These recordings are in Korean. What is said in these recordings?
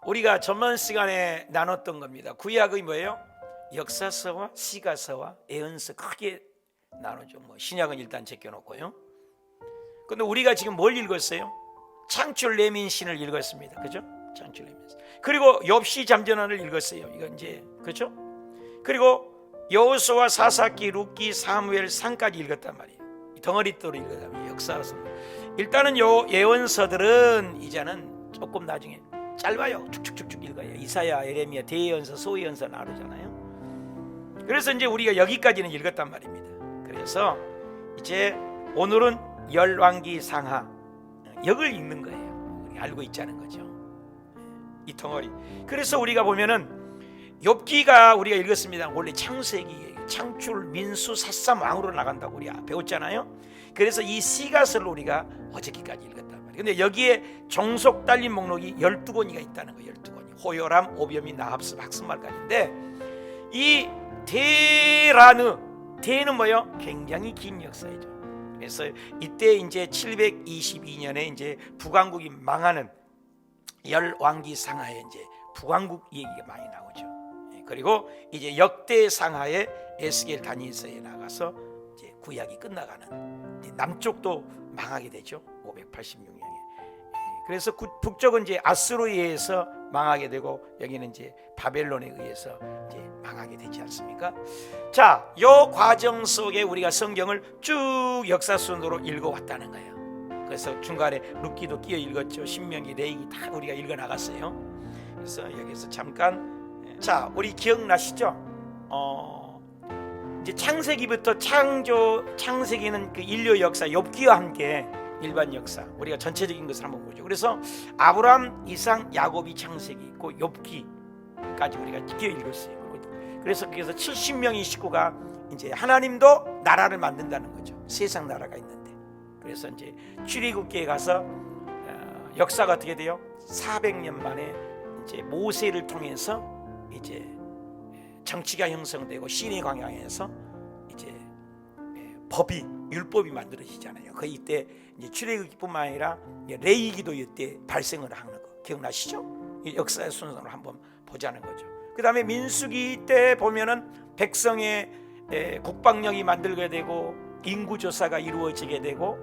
우리가 전번 시간에 나눴던 겁니다. 구약의 뭐예요? 역사서와 시가서와 예언서 크게 나누죠. 신약은 일단 제껴놓고요. 근데 우리가 지금 뭘 읽었어요? 창출 레민신을 읽었습니다. 그죠? 창출 레민신. 그리고 욥시 잠전환을 읽었어요. 이건 이제 그죠? 그리고 여호수아, 사사기, 룻기, 사무엘, 상까지 읽었단 말이에요. 덩어리또로 읽었단 말이에요. 역사서. 일단은 요 예언서들은 이제는 조금 나중에 짧아요. 축축축축 읽어요. 이사야, 예레미야, 대예언서, 소예언서 나누잖아요. 그래서 이제 우리가 여기까지는 읽었단 말입니다. 그래서 이제 오늘은 열왕기 상하 역을 읽는 거예요. 우리가 알고 있자는 거죠. 이 덩어리. 그래서 우리가 보면은 욥기가 우리가 읽었습니다. 원래 창세기, 창출, 민수, 삿삼, 왕으로 나간다고 우리 배웠잖아요. 그래서 이 시가서를 우리가 어저께까지 읽었단 말이에요. 근데 여기에 종속 달린 목록이 12권이가 있다는 거예요. 12권이. 호요람, 오뵘이, 나합스, 박스말까지인데 이 대는 뭐예요? 굉장히 긴 역사이죠. 그래서 이때 이제 722년에 이제 북왕국이 망하는 열왕기 상하에 이제 북왕국 얘기가 많이 나오죠. 그리고 이제 역대 상하에 에스겔 다니엘서에 나가서 이제 구약이 끝나가는 남쪽도 망하게 되죠. 586년에. 그래서 북쪽은 이제 아수르에 의해서 망하게 되고 여기는 이제 바벨론에 의해서 이제 망하게 되지 않습니까? 자, 요 과정 속에 우리가 성경을 쭉 역사순으로 읽어왔다는 거예요. 그래서 중간에 룻기도 끼어 읽었죠. 신명기, 레위기 다 우리가 읽어 나갔어요. 그래서 여기서 잠깐 자, 우리 기억나시죠? 이제 창세기부터 창세기는 그 인류 역사, 욥기와 함께 일반 역사, 우리가 전체적인 것을 한번 보죠. 그래서 아브라함, 이삭, 야곱이 창세기 있고 욥기까지 우리가 끼어 읽었어요. 그래서 거기서 70명의 식구가 이제 하나님도 나라를 만든다는 거죠. 세상 나라가 있는데. 그래서 이제 출애굽기에 가서 역사가 어떻게 돼요? 400년 만에 이제 모세를 통해서 이제 정치가 형성되고 시내 광야에서 이제 법이 율법이 만들어지잖아요. 그 이때 이제 출애굽기뿐만 아니라 레위기도 이때 발생을 하는 거 기억나시죠? 이 역사의 순서로 한번 보자는 거죠. 그 다음에 민수기 때 보면은 백성의 국방력이 만들게 되고 인구조사가 이루어지게 되고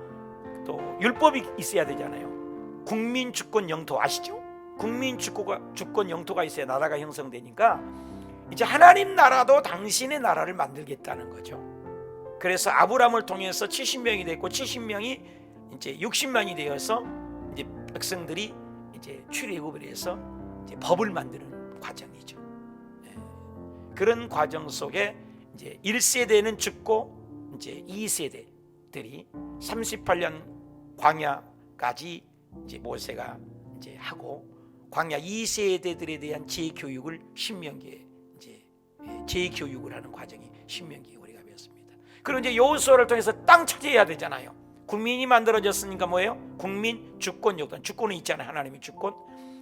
또 율법이 있어야 되잖아요. 국민 주권 영토 아시죠? 국민 주권 영토가 있어야 나라가 형성되니까 이제 하나님 나라도 당신의 나라를 만들겠다는 거죠. 그래서 아브라함을 통해서 70명이 됐고 70명이 이제 60만이 되어서 이제 백성들이 이제 출애굽을 해서 이제 법을 만드는 과정이죠. 그런 과정 속에 이제 1세대는 죽고 이제 2세대들이 38년 광야까지 이제 모세가 이제 하고 광야 2세대들에 대한 재교육을 신명기에 이제 재교육을 하는 과정이 신명기에 우리가 배웠습니다. 그리고 이제 여호수아를 통해서 땅 차지해야 되잖아요. 국민이 만들어졌으니까 뭐예요? 국민 주권 요건. 주권은 있잖아요. 하나님의 주권.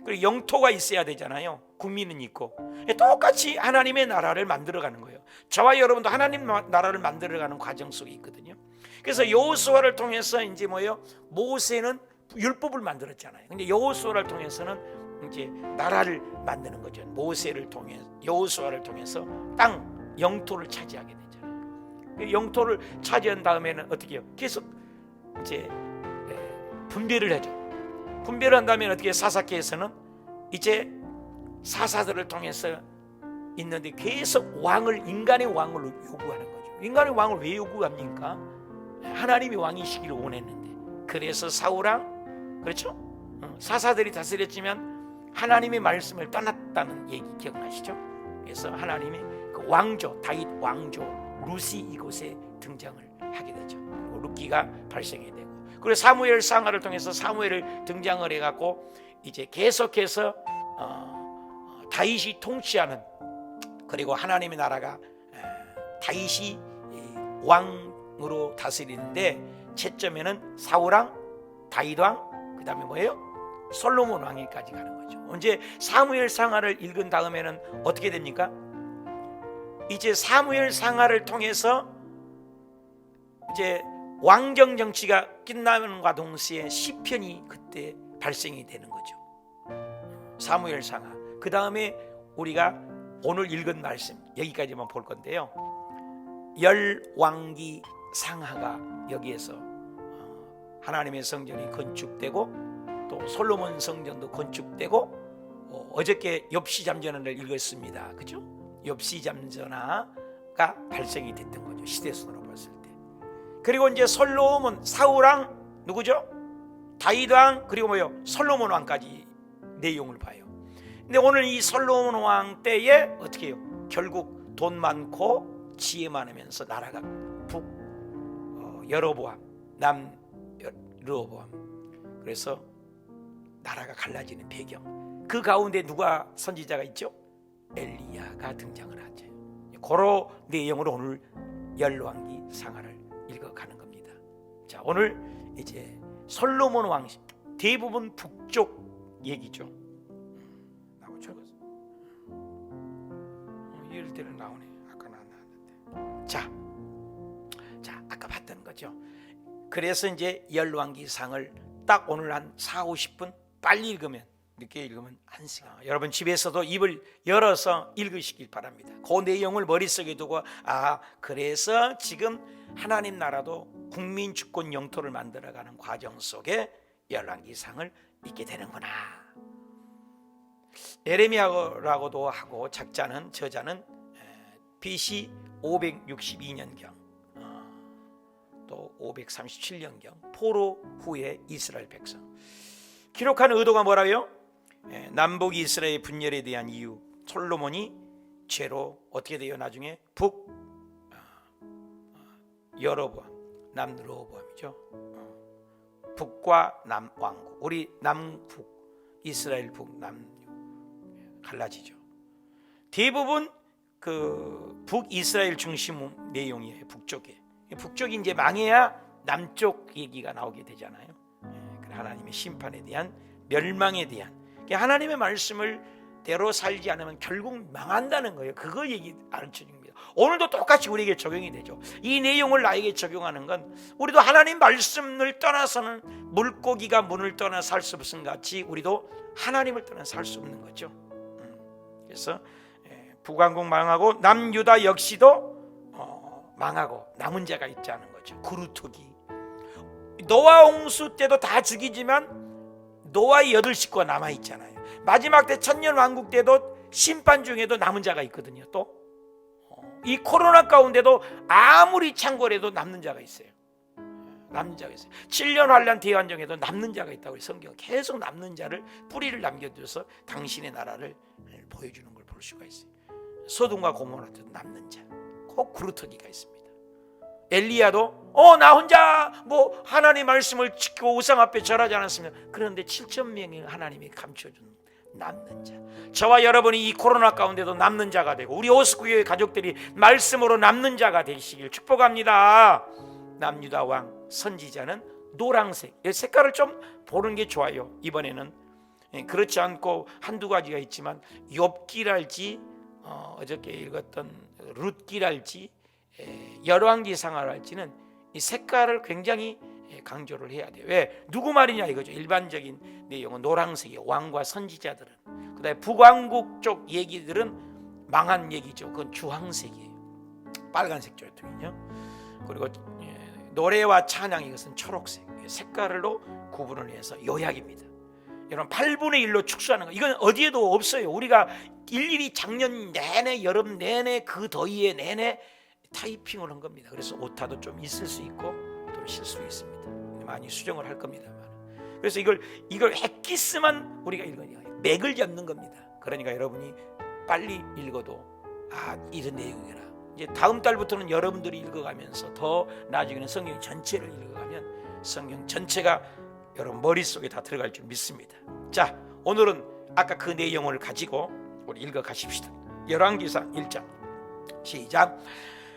그리고 영토가 있어야 되잖아요. 국민은 있고. 똑같이 하나님의 나라를 만들어가는 거예요. 저와 여러분도 하나님 나라를 만들어가는 과정 속에 있거든요. 그래서 여호수아를 통해서 이제 뭐예요? 모세는 율법을 만들었잖아요. 근데 여호수아를 통해서는 이제 나라를 만드는 거죠. 모세를 통해 여호수아를 통해서 땅 영토를 차지하게 되잖아요. 영토를 차지한 다음에는 어떻게 해요? 계속 이제 분배를 하죠. 분배를 한다면 어떻게 사사기에서는 이제 사사들을 통해서 있는데 계속 인간의 왕을 요구하는 거죠. 인간의 왕을 왜 요구합니까? 하나님이 왕이시기를 원했는데. 그래서 사울왕 그렇죠? 사사들이 다스렸지만 하나님의 말씀을 떠났다는 얘기 기억나시죠? 그래서 하나님이 그 왕조 다윗 왕조 룻이 이곳에 등장을 하게 되죠. 그리고 룻기가 발생이 되고 그리고 사무엘 상하를 통해서 사무엘을 등장을 해갖고 이제 계속해서 다윗이 통치하는 그리고 하나님의 나라가 다윗이 왕으로 다스리는데 채점에는 사울왕, 다윗왕, 그 다음에 뭐예요? 솔로몬 왕에까지 가는 거죠. 언제 사무엘 상하를 읽은 다음에는 어떻게 됩니까? 이제 사무엘 상하를 통해서 이제 왕정 정치가 끝나는과 동시에 시편이 그때 발생이 되는 거죠. 사무엘 상하 그 다음에 우리가 오늘 읽은 말씀 여기까지만 볼 건데요. 열왕기 상하가 여기에서 하나님의 성전이 건축되고 또 솔로몬 성전도 건축되고 어저께 엽시잠전화를 읽었습니다. 그죠? 엽시잠전화가 발생이 됐던 거죠. 시대순으로 봤을 때. 그리고 이제 솔로몬, 사울왕 누구죠? 다윗왕, 그리고 뭐요? 솔로몬 왕까지 내용을 봐요. 근데 오늘 이 솔로몬 왕 때에 어떻게 해요? 결국 돈 많고 지혜 많으면서 나라가 북 여로보암, 남 르호보암, 그래서 나라가 갈라지는 배경. 그 가운데 누가 선지자가 있죠? 엘리야가 등장을 하죠. 그런 내용으로 오늘 열왕기 상하를 읽어가는 겁니다. 자, 오늘 이제 솔로몬 왕, 대부분 북쪽 얘기죠. 나오죠? 이럴 때는 나오네. 아까는 안 나왔는데. 자, 아까 봤던 거죠. 그래서 이제 열왕기 상을 딱 오늘 한 40-50분 빨리 읽으면, 늦게 읽으면 1시간. 여러분 집에서도 입을 열어서 읽으시길 바랍니다. 그 내용을 머릿속에 두고 그래서 지금 하나님 나라도 국민 주권 영토를 만들어가는 과정 속에 열왕기상을 읽게 되는구나. 예레미야라고도 하고 저자는 BC 562년경 또 537년경 포로 후에 이스라엘 백성 기록하는 의도가 뭐라고요? 남북 이스라엘 분열에 대한 이유, 솔로몬이 죄로 어떻게 돼요? 나중에 북 여로보암, 남 르호보암이죠. 북과 남 왕국, 우리 남북, 이스라엘 북, 남 갈라지죠. 대부분 그 북이스라엘 중심 내용이에요. 북쪽에. 북쪽이 이제 망해야 남쪽 얘기가 나오게 되잖아요. 하나님의 심판에 대한, 멸망에 대한, 하나님의 말씀을 대로 살지 않으면 결국 망한다는 거예요. 그거 얘기 가르쳐 줍니다. 오늘도 똑같이 우리에게 적용이 되죠. 이 내용을 나에게 적용하는 건 우리도 하나님 말씀을 떠나서는 물고기가 문을 떠나 살 수 없음 같이 우리도 하나님을 떠나 살 수 없는 거죠. 그래서 북왕국 망하고 남유다 역시도 망하고 남은 자가 있자는 거죠. 그루터기. 노아 홍수 때도 다 죽이지만 노아의 8식구가 남아있잖아요. 마지막 때 천년 왕국 때도 심판 중에도 남은 자가 있거든요. 또 이 코로나 가운데도 아무리 창궐해도 남는 자가 있어요. 남는 자가 있어요. 7년 환란 대환정에도 남는 자가 있다고 성경은 계속 남는 자를, 뿌리를 남겨줘서 당신의 나라를 보여주는 걸 볼 수가 있어요. 소돔과 고모라 때도 남는 자, 꼭 그루터기가 있습니다. 엘리야도 나 혼자 뭐 하나님 말씀을 지키고 우상 앞에 절하지 않았습니다. 그런데 7천 명이 하나님이 감춰준 남는 자. 저와 여러분이 이 코로나 가운데도 남는 자가 되고 우리 오스쿠교회 가족들이 말씀으로 남는 자가 되시길 축복합니다. 남유다 왕 선지자는 노란색, 색깔을 좀 보는 게 좋아요. 이번에는 그렇지 않고 한두 가지가 있지만 욥기랄지 어저께 읽었던 룻기랄지 열왕기상하랄지는 이 색깔을 굉장히 강조를 해야 돼요. 왜? 누구 말이냐 이거죠. 일반적인 내용은 노란색이에요. 왕과 선지자들은. 그 다음에 북왕국 쪽 얘기들은 망한 얘기죠. 그건 주황색이에요. 빨간색 조통이요. 그리고 노래와 찬양, 이것은 초록색. 색깔로 구분을 해서 요약입니다. 여러분 8분의 1로 축소하는 거, 이건 어디에도 없어요. 우리가 일일이 작년 내내, 여름 내내, 그 더위에 내내 타이핑을 한 겁니다. 그래서 오타도 좀 있을 수 있고 또 실수도 있습니다. 많이 수정을 할 겁니다. 그래서 이걸 엑기스만 우리가 읽으니까 맥을 잡는 겁니다. 그러니까 여러분이 빨리 읽어도 이런 내용이라, 이제 다음 달부터는 여러분들이 읽어가면서 더 나중에는 성경 전체를 읽어가면 성경 전체가 여러분 머릿속에 다 들어갈 줄 믿습니다. 자, 오늘은 아까 그 내용을 가지고 우리 읽어 가십시다. 열왕기상 1장 시작.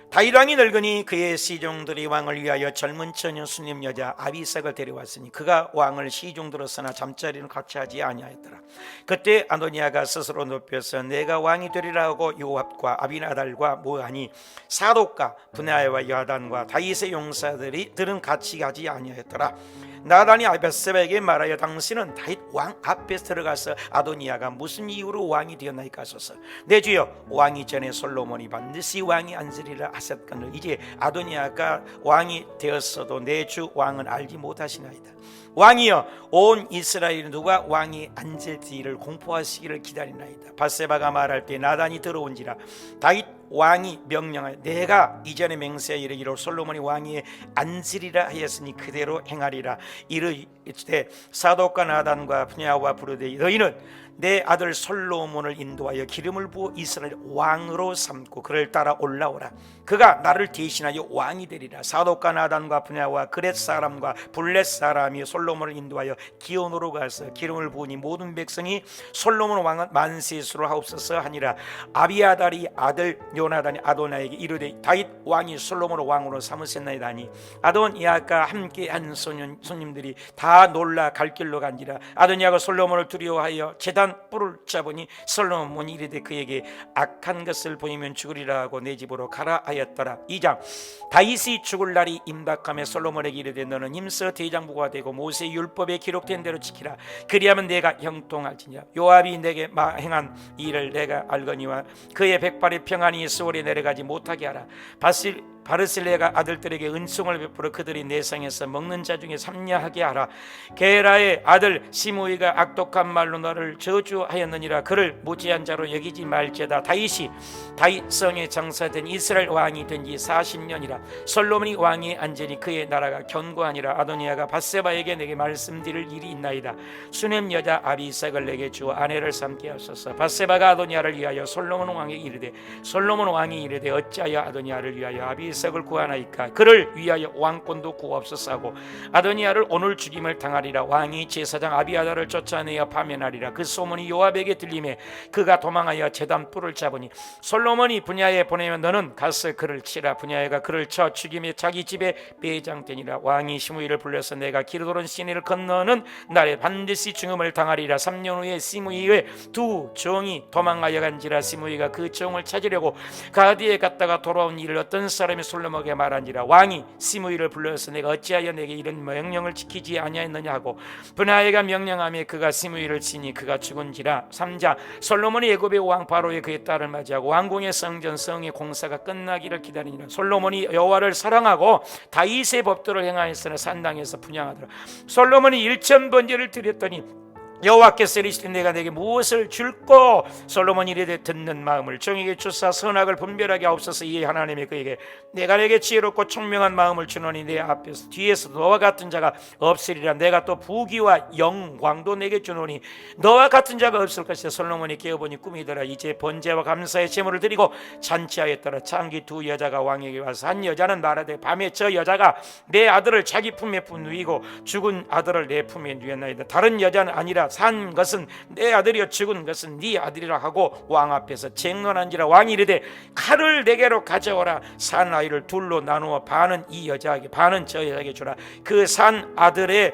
다윗 왕이 늙으니 그의 시종들이 왕을 위하여 젊은 처녀 수님 여자 아비삭을 데려왔으니 그가 왕을 시종들었으나 잠자리는 같이 하지 아니하였더라. 그때 아도니아가 스스로 높여서 내가 왕이 되리라 하고 요압과 아비나달과 모하니 사독과 분하야와 여하단과 다윗의 용사들은 같이 가지 아니하였더라. 나단이 바세바에게 말하여 당신은 다윗 왕 앞에 들어가서 아도니아가 무슨 이유로 왕이 되었나이까 하소서. 내 주여, 왕이 전에 솔로몬이 반드시 왕이 앉으리라 하셨거늘 이제 아도니아가 왕이 되었어도 내 주 왕은 알지 못하시나이다. 왕이여, 온 이스라엘 누가 왕이 앉을지를 공포하시기를 기다리나이다. 바세바가 말할 때 나단이 들어온지라 다윗 왕이 명령하여 내가 이전에 맹세하여 이르기로 솔로몬이 왕위에 앉으리라 하였으니 그대로 행하리라. 이르되 사독과 나단과 분야와 부르되 너희는 내 아들 솔로몬을 인도하여 기름을 부어 이스라엘 왕으로 삼고 그를 따라 올라오라. 그가 나를 대신하여 왕이 되리라. 사독과 나단과 분야와 그렛 사람과 블렛 사람이 솔로몬을 인도하여 기온으로 가서 기름을 부으니 모든 백성이 솔로몬 왕은 만세수로 하옵소서 하니라. 아비아달이 아들 요나단이 아도나에게 이르되 다윗 왕이 솔로몬을 왕으로 삼으셨나이다 하니 아도니아가 함께한 손님들이 다 놀라 갈 길로 간지라. 아도니아가 솔로몬을 두려워하여 제단 뿔을 잡으니 솔로몬이 이르되 그에게 악한 것을 보이면 죽으리라 하고 내 집으로 가라 하였더라. 2장. 다윗이 죽을 날이 임박하며 솔로몬에게 이르되 너는 힘써 대장부가 되고 모세 율법에 기록된 대로 지키라. 그리하면 내가 형통할지니라. 요압이 내게 행한 일을 내가 알거니와 그의 백발의 평안이 수월에 내려가지 못하게 하라. 바르실레가 아들들에게 은총을 베풀어 그들이 내상에서 먹는 자 중에 삼냐하게 하라. 게라의 아들 시므이가 악독한 말로 너를 저주하였느니라. 그를 무지한 자로 여기지 말지어다. 다윗이 다윗성에 장사된 이스라엘 왕이 된 지 40년이라. 솔로몬이 왕위에 앉으니 그의 나라가 견고하니라. 아도니아가 바세바에게 내게 말씀드릴 일이 있나이다. 수넴 여자 아비삭을 내게 주어 아내를 삼게 하소서. 바세바가 아도니아를 위하여 솔로몬 왕에게 이르되 솔로몬 왕이 이르되 어찌하여 아도니아를 위하여 아비삭을 구하나이까. 그를 위하여 왕권도 구하옵소서 하고 아도니아를 오늘 죽임을 당하리라. 왕이 제사장 아비아달을 쫓아내어 파면하리라. 그 소문이 요압에게 들림에 그가 도망하여 제단 뿔을 잡으니 솔로몬이 분야에 보내면 너는 가서 그를 치라. 분야에가 그를 쳐 죽임에 자기 집에 매장되니라. 왕이 시므이를 불러서 내가 기르도론 시내를 건너는 날에 반드시 죽음을 당하리라. 3년 후에 시므이의 두 종이 도망하여 간지라. 시므이가 그 종을 찾으려고 가디에 갔다가 돌아온 일을 어떤 사람이 솔로몬에게 말한지라. 왕이 시므이를 불러서 내가 어찌하여 내게 이런 명령을 지키지 아니하였느냐 하고 분야에가 명령하며 그가 시므이를 치니 그가 죽은지라. 3장. 솔로몬이 애굽의 왕 바로의 그의 딸을 맞이하고 왕궁의 성전 성의 공사가 끝나기를 기다리니라. 솔로몬이 여호와를 사랑하고 다윗의 법도를 행하였으나 산당에서 분향하더라. 솔로몬이 1000번제를 드렸더니 여호와께서 이르시되 내가 내게 무엇을 줄꼬. 솔로몬이 이르되 듣는 마음을 종에게 주사 선악을 분별하게 하옵소서. 이에 하나님이 그에게 내가 내게 지혜롭고 총명한 마음을 주노니 내 앞에서 뒤에서 너와 같은 자가 없으리라. 내가 또 부귀와 영광도 내게 주노니 너와 같은 자가 없을 것이다. 솔로몬이 깨어보니 꿈이더라. 이제 번제와 감사의 제물을 드리고 잔치하였더라. 장기 두 여자가 왕에게 와서 한 여자는 말하되 밤에 저 여자가 내 아들을 자기 품에 누이고 죽은 아들을 내 품에 누였나이다. 다른 여자는 아니라 산 것은 내 아들이요 죽은 것은 네 아들이라 하고 왕 앞에서 쟁론한지라. 왕이 이르되 칼을 내게로 가져오라. 산 아이를 둘로 나누어 반은 이 여자에게 반은 저 여자에게 주라. 그 산 아들의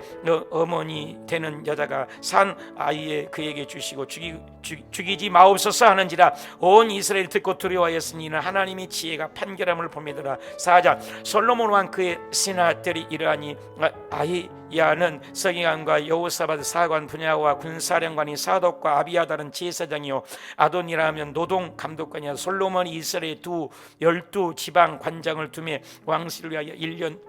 어머니 되는 여자가 산 아이에 그에게 주시고 죽이지 마옵소서 하는지라. 온 이스라엘이 듣고 두려워하였으니 이는 하나님이 지혜가 판결함을 보매더라. 4장. 솔로몬 왕 그의 신하들이 이러하니 아히야는 서기관과 여호사밧 사관 분야와 군사령관이 사독과 아비아달은 제사장이요 아도니라면 노동 감독관이야. 솔로몬이 이스라엘 12 지방 관장을 두매 왕실을 위하여 1년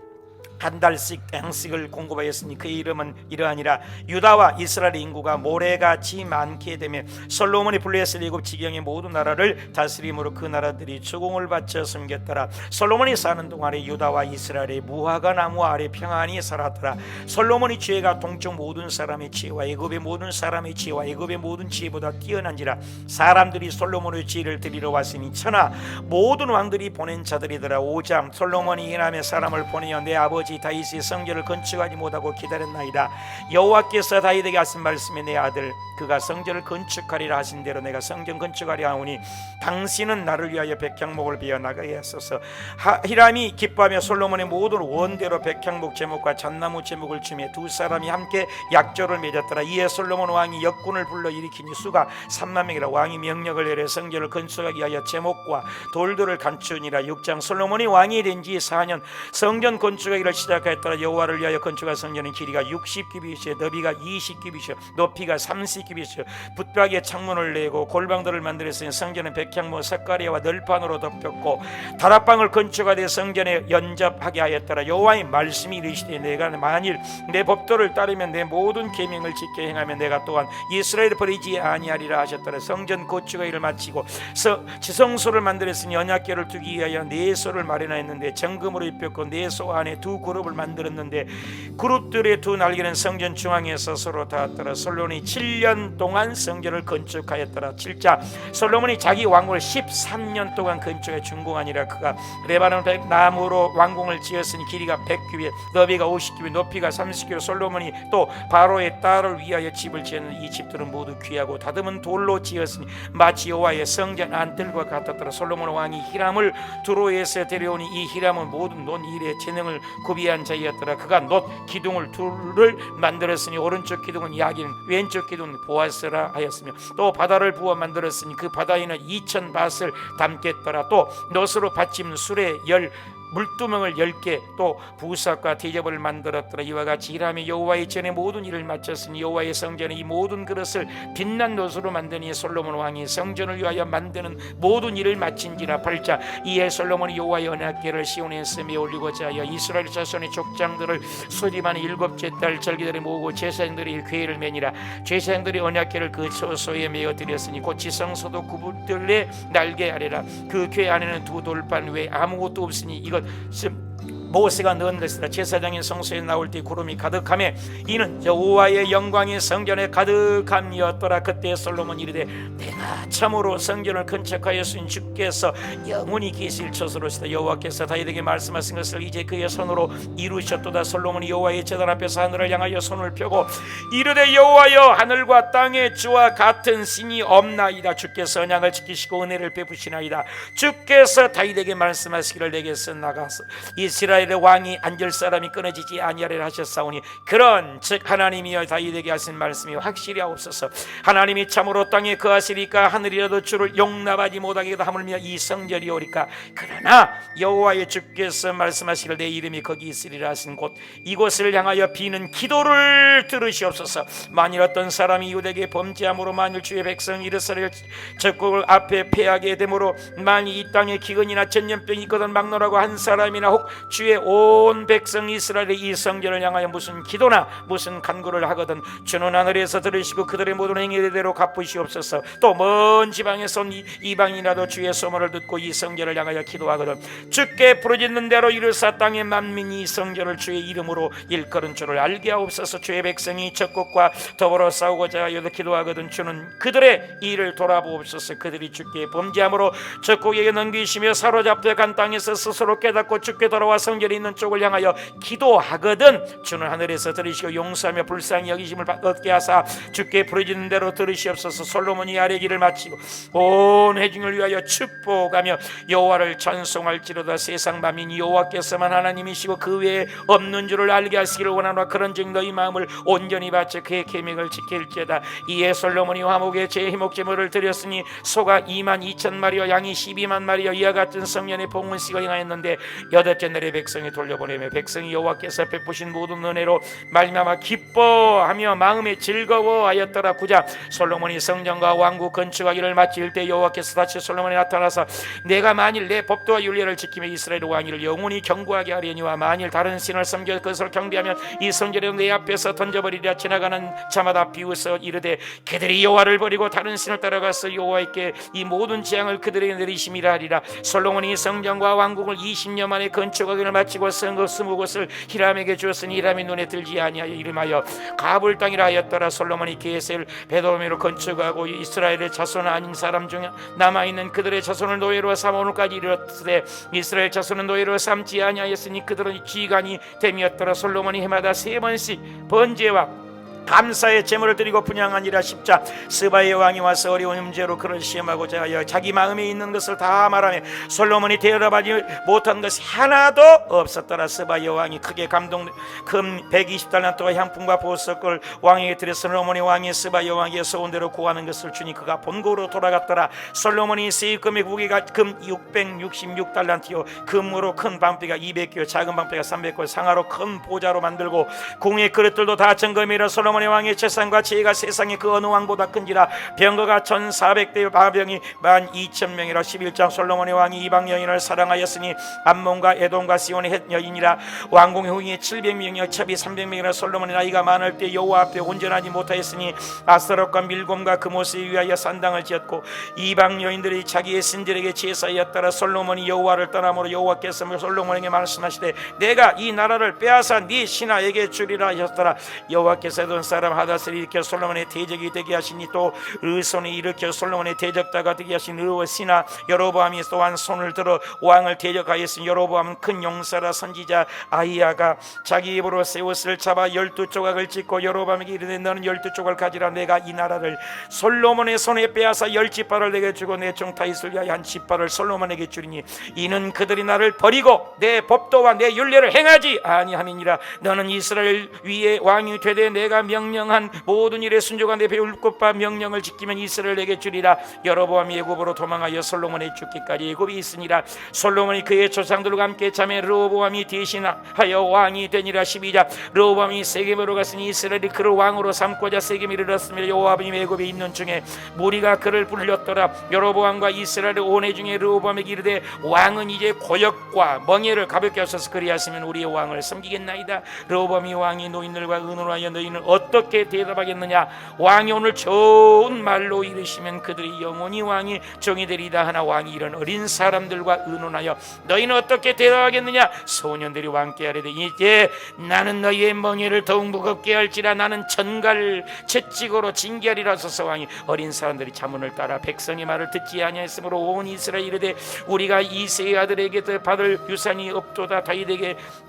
한 달씩 양식을 공급하였으니 그의 이름은 이러하니라. 유다와 이스라엘 인구가 모래같이 많게 되며 솔로몬이 분리했을 일곱 지경의 모든 나라를 다스림으로 그 나라들이 주공을 바쳐 섬겼더라. 솔로몬이 사는 동안에 유다와 이스라엘의 무화과 나무 아래 평안히 살았더라. 솔로몬의 지혜가 동쪽 모든 사람의 지혜와 애굽의 모든 사람의 지혜와 애굽의 모든 지혜보다 뛰어난지라. 사람들이 솔로몬의 지혜를 드리러 왔으니 천하 모든 왕들이 보낸 자들이더라. 5장. 솔로몬이 이남의 사람을 보내어 내 아버지 다윗이 성전을 건축하지 못하고 기다렸나이다. 여호와께서 다윗에게 하신 말씀에 내 아들 그가 성전을 건축하리라 하신 대로 내가 성전 건축하리 하오니 당신은 나를 위하여 백향목을 베어 나가게 하소서. 히람이 기뻐하며 솔로몬의 모든 원대로 백향목 제목과 잣나무 제목을 주며 두 사람이 함께 약조를 맺었더라. 이에 솔로몬 왕이 역군을 불러 일으키니 수가 3만 명이라. 왕이 명령을 내려 성전을 건축하기 위하여 제목과 돌들을 감추니라. 6장. 솔로몬이 왕이 된 지 4년 성전 건축하기를 시작하였더라. 여호와를 위하여 건축한 성전의 길이가 60규빗이요 너비가 20규빗이요 높이가 30규빗이요 붙박이에 창문을 내고 골방들을 만들었으니 성전은 백향무 석가래와 널판으로 덮였고 다락방을 건축하되 성전에 연접하게 하였더라. 여호와의 말씀이 이르시되 내가 만일 내 법도를 따르면 내 모든 계명을 지켜 행하면 내가 또한 이스라엘을 버리지 아니하리라 하셨더라. 성전 건축의 일을 마치고 지성소를 만들었으니 언약궤를 두기 위하여 네 소를 마련하였는데 정금으로 입혔고 네 소 안에 두 그룹을 만들었는데 그룹들의 두 날개는 성전 중앙에서 서로 닿았더라. 솔로몬이 7년 동안 성전을 건축하였더라. 7자 솔로몬이 자기 왕국을 13년 동안 건축해 준공하니라. 그가 레바논 나무로 왕궁을 지었으니 길이가 100규빗 너비가 50규빗 높이가 30규빗 솔로몬이 또 바로의 딸을 위하여 집을 지었는데 이 집들은 모두 귀하고 다듬은 돌로 지었으니 마치 여호와의 성전 안뜰과 같았더라. 솔로몬 왕이 히람을 두로에서 데려오니 이 히람은 모든 논 일에 재능을 구비한 자이었더라. 그가 놋 기둥을 둘을 만들었으니 오른쪽 기둥은 야긴 왼쪽 기둥은 보아스라 하였으며 또 바다를 부어 만들었으니 그 바다에는 2000밭을 담겠더라. 또 놋으로 받침 수레 물두멍을 10개 또 부석과 대접을 만들었더라. 이와 같이 히람이 여호와의 전에 모든 일을 마쳤으니 여호와의 성전에 이 모든 그릇을 빛난 놋으로 만드니 솔로몬 왕이 성전을 위하여 만드는 모든 일을 마친지라. 8자 이에 솔로몬이 여호와의 언약궤를 시온에 세매 올리고자 하여 이스라엘 자손의 족장들을 소집하는 7째 달 절기들에 모으고 제사장들이 궤를 매니라. 제사장들이 언약궤를 그 처소에 메어 드렸으니 곧 지성소도 구불들의 날개 아래라. 그 궤 안에는 두 돌판 외에 아무것도 없으니 이것 모세가 넣은 것이라. 제사장이 성소에 나올 때 구름이 가득하며 이는 여호와의 영광이 성전에 가득함이었더라. 그때 솔로몬이 이르되 내가 참으로 성전을 건축하였으니 주께서 영원히 계실 처소로시다. 여호와께서 다윗에게 말씀하신 것을 이제 그의 손으로 이루셨도다. 솔로몬이 여호와의 제단 앞에서 하늘을 향하여 손을 펴고 이르되 여호와여 하늘과 땅의 주와 같은 신이 없나이다. 주께서 언약을 지키시고 은혜를 베푸시나이다. 주께서 다윗에게 말씀하시기를 내게서 나가서 이스라엘 왕이 앉을 사람이 끊어지지 아니하리라 하셨사오니 그런 즉 하나님이여 다윗에게 하신 말씀이 확실히 하옵소서. 하나님이 참으로 땅에 거하시리까 하늘이라도 주를 용납하지 못하게 하물며 이 성전이오리까. 그러나 여호와의 주께서 말씀하시기를 내 이름이 거기 있으리라 하신 곳 이곳을 향하여 비는 기도를 들으시옵소서. 만일 어떤 사람이 유대에게 범죄함으로 만일 주의 백성 이르사를 적국을 앞에 패하게 되므로 만일 이 땅에 기근이나 전염병이 있거든 막노라고 한 사람이나 혹 주의 온 백성 이스라엘의 이 성전을 향하여 무슨 기도나 무슨 간구를 하거든 주는 하늘에서 들으시고 그들의 모든 행위대로 갚으시옵소서. 또 먼 지방에서 온 이방인이라도 주의 소문을 듣고 이 성전을 향하여 기도하거든 주께 부르짖는 대로 이르사 땅의 만민이 이 성전을 주의 이름으로 일컬은 줄을 알게 하옵소서. 주의 백성이 적국과 더불어 싸우고자 하여 기도하거든 주는 그들의 일을 돌아보옵소서. 그들이 주께 범죄함으로 적국에게 넘기시며 사로잡혀 간 땅에서 스스로 깨닫고 주께 돌아와 성전에 있는 쪽을 향하여 기도하거든 주는 하늘에서 들으시고 용서하며 불쌍히 여기심을 얻게 하사 주께 부르짖는 대로 들으시옵소서. 솔로몬이 아뢰기를 마치고 온 회중을 위하여 축복하며 여호와를 찬송할지로다. 세상 만민이 여호와께서만 하나님이시고 그 외에 없는 줄을 알게 하시기를 원하노라. 그런즉 너희 마음을 온전히 바쳐 그의 계명을 지킬지어다. 이에 솔로몬이 화목에 제희목제물을 드렸으니 소가 22,000마리와 양이 12,000마리와 이와 같은 성년의 봉헌식을 행하였는데 여덟째 날에 백성이 돌려보내며 백성이 여호와께서 베푸신 모든 은혜로 말미암아 기뻐하며 마음에 즐거워하였더라. 9자 솔로몬이 성전과 왕국 건축하기를 마칠 때 여호와께서 다시 솔로몬에 나타나서 내가 만일 내 법도와 율례를 지키며 이스라엘 왕위를 영원히 경고하게 하려니와 만일 다른 신을 섬겨 그것을 경배하면 이 성전을 내 앞에서 던져버리리라. 지나가는 자마다 비웃어 이르되 그들이 여호와를 버리고 다른 신을 따라가서 여호와께 이 모든 재앙을 그들에게 내리심이라 하리라. 솔로몬이 성전과 왕국을 20년 만에 건축하기를 마치고 성읍 20곳을 히람에게 주었으니 히람이 눈에 들지 아니하여 이름하여 가불 땅이라 하였더라. 솔로몬이 게셀 베도미로 건축하고 이스라엘의 자손 아닌 사람 중에 남아있는 그들의 자손을 노예로 삼아 오늘까지 이르렀으되 이스라엘 자손은 노예로 삼지 아니하였으니 그들은 쥐간이 됨이었더라. 솔로몬이 해마다 3번씩 번제와 감사의 제물을 드리고 분향하니라. 10장 스바의 왕이 와서 어려운 문제로 그를 시험하고자 하여 자기 마음에 있는 것을 다 말하며 솔로몬이 대답하지 못한 것이 하나도 없었더라. 스바의 왕이 크게 감동, 금 120달란트 동안 향품과 보석을 왕에게 드려 솔로몬이 왕이 스바의 왕에게 소원대로 구하는 것을 주니 그가 본국으로 돌아갔더라. 솔로몬이 세입금의 무게가 금 666달란트요 금으로 큰 방패가 200개, 작은 방패가 300개, 상하로 큰 보좌로 만들고 궁의 그릇들도 다 정금이라. 솔로몬의 왕의 재산과 지혜가 세상의 그 어느 왕보다 큰지라. 병거가 1400대, 마병이 12,000명이라. 11장 솔로몬의 왕이 이방 여인을 사랑하였으니 암몬과 에돔과 시온의 헷 여인이라. 왕궁의 후궁이 700명이요 첩이 300명이라. 솔로몬의 나이가 많을 때 여호와 앞에 온전하지 못하였으니 아스타롯과 밀곰과 그못에 위하여 산당을 지었고 이방 여인들이 자기의 신들에게 제사하였더라. 솔로몬이 여호와를 떠남으로 여호와께서 솔로몬에게 말씀하시되 내가 이 나라를 빼앗아 네 신하에게 주리라 하셨더라. 여호와께서 에돔 사람 하닷을 일으켜 솔로몬의 대적이 되게 하시니 또 르손이 일으켜 솔로몬의 대적자가 되게 하신 르의 신하 여로보암이 또한 손을 들어 왕을 대적하였으니 여로보암은 큰 용사라. 선지자 아히야가 자기 입으로 새 옷을 잡아 12조각을 찢고 여로보암에게 이르되 너는 12조각을 가지라. 내가 이 나라를 솔로몬의 손에 빼앗아 10지파를 내게 주고 내 종 다윗을 위하여 한 지파를 솔로몬에게 주리니 이는 그들이 나를 버리고 내 법도와 내 율례를 행하지 아니함이니라. 너는 이스라엘 위에 왕이 되되 내가 명령한 모든 일에 순종한 내 율법과 명령을 지키면 이스라엘에게 주리라. 여로보암이 애굽으로 도망하여 솔로몬의 죽기까지 애굽이 있으니라. 솔로몬이 그의 조상들과 함께 자매 르호보암이 대신하여 왕이 되니라. 12장 르호보암이 세겜으로 갔으니 이스라엘이 그를 왕으로 삼고자 세겜에 이르렀으며 여호와이 애굽에 있는 중에 무리가 그를 불렸더라. 여로보암과 이스라엘 온 회 중에 르호보암에게 이르되 왕은 이제 고역과 멍에를 가볍게 하소서. 그리하시면 우리의 왕을 섬기겠나이다. 르호보암이 왕이 노인들과 의논하여 너희는 어떻게 대답하겠느냐. 왕이 오늘 좋은 말로 이르시면 그들이 영원히 왕이 종이 되리다 하나 왕이 이런 어린 사람들과 의논하여 너희는 어떻게 대답하겠느냐. 소년들이 왕께 하려되 이제 나는 너희의 멍에를 더욱 무겁게 할지라. 나는 천갈 채찍으로 징계하리라 하소서. 왕이 어린 사람들이 자문을 따라 백성의 말을 듣지 아니하였으므로 온 이스라엘 이르되 우리가 이새의 아들에게 받을 유산이 없도다.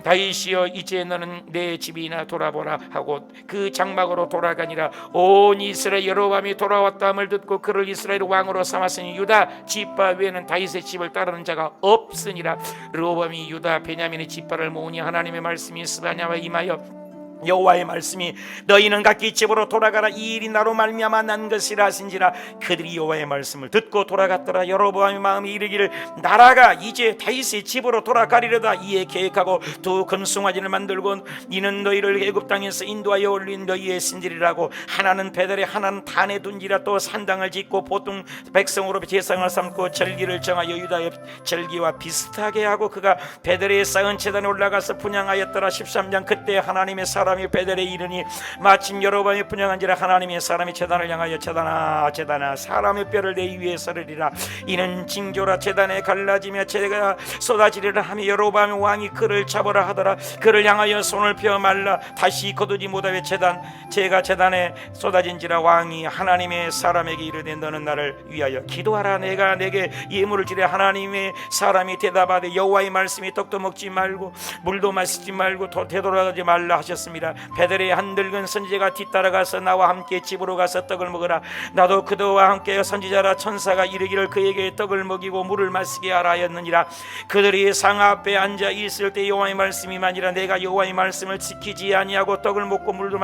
다윗이여 이제 너는 내 집이나 돌아보라 하고 그 장막으로 돌아가니라. 온 이스라엘 여로보암이 돌아왔다함을 듣고 그를 이스라엘 왕으로 삼았으니 유다 지파 외에는 다윗의 집을 따르는 자가 없으니라. 르호보암이 유다 베냐민의 지파를 모으니 하나님의 말씀이 스바냐와 임하여 여호와의 말씀이 너희는 각기 집으로 돌아가라. 이 일이 나로 말미암아 난 것이라 하신지라. 그들이 여호와의 말씀을 듣고 돌아갔더라. 여로보암의 마음이 이르기를 나라가 이제 다윗의 집으로 돌아가리로다. 이에 계획하고 두 금송아지를 만들고 이는 너희를 애굽 땅에서 인도하여 올린 너희의 신들이라고. 하나는 베델에 하나는 단에 둔지라. 또 산당을 짓고 보통 백성으로 제상을 삼고 절기를 정하여 유다의 절기와 비슷하게 하고 그가 베델에 쌓은 제단에 올라가서 분향하였더라. 13장 그때 하나님의 사람이 베델에 이르니 마침 여로보암이 분향한지라. 하나님의 사람이 제단을 향하여 제단아 사람의 뼈를 내 위에 썰으리라. 이는 징조라. 제단에 갈라지며 제가 쏟아지리라 하며 여로보암 왕이 그를 잡으라 하더라. 그를 향하여 손을 펴 말라 다시 거두지 못하여 제가 제단에 쏟아진지라. 왕이 하나님의 사람에게 이르되 너는 나를 위하여 기도하라. 내가 내게 예물을 지려. 하나님의 사람이 대답하되 여호와의 말씀이 떡도 먹지 말고 물도 마시지 말고 되돌아가지 말라 하셨습니다. 베델의 한 늙은 선지자가 뒤따라가서 나와 함께 집으로 가서 떡을 먹으라. 나도 그도와 함께 선지자라. 천사가 이르기를 그에게 떡을 먹이고 물을 마시게 하라 하였느니라. 그들이 상 앞에 앉아 있을 때 여호와의 말씀이 만이라. 내가 여호와의 말씀을 지키지 아니하고 떡을 먹고 물을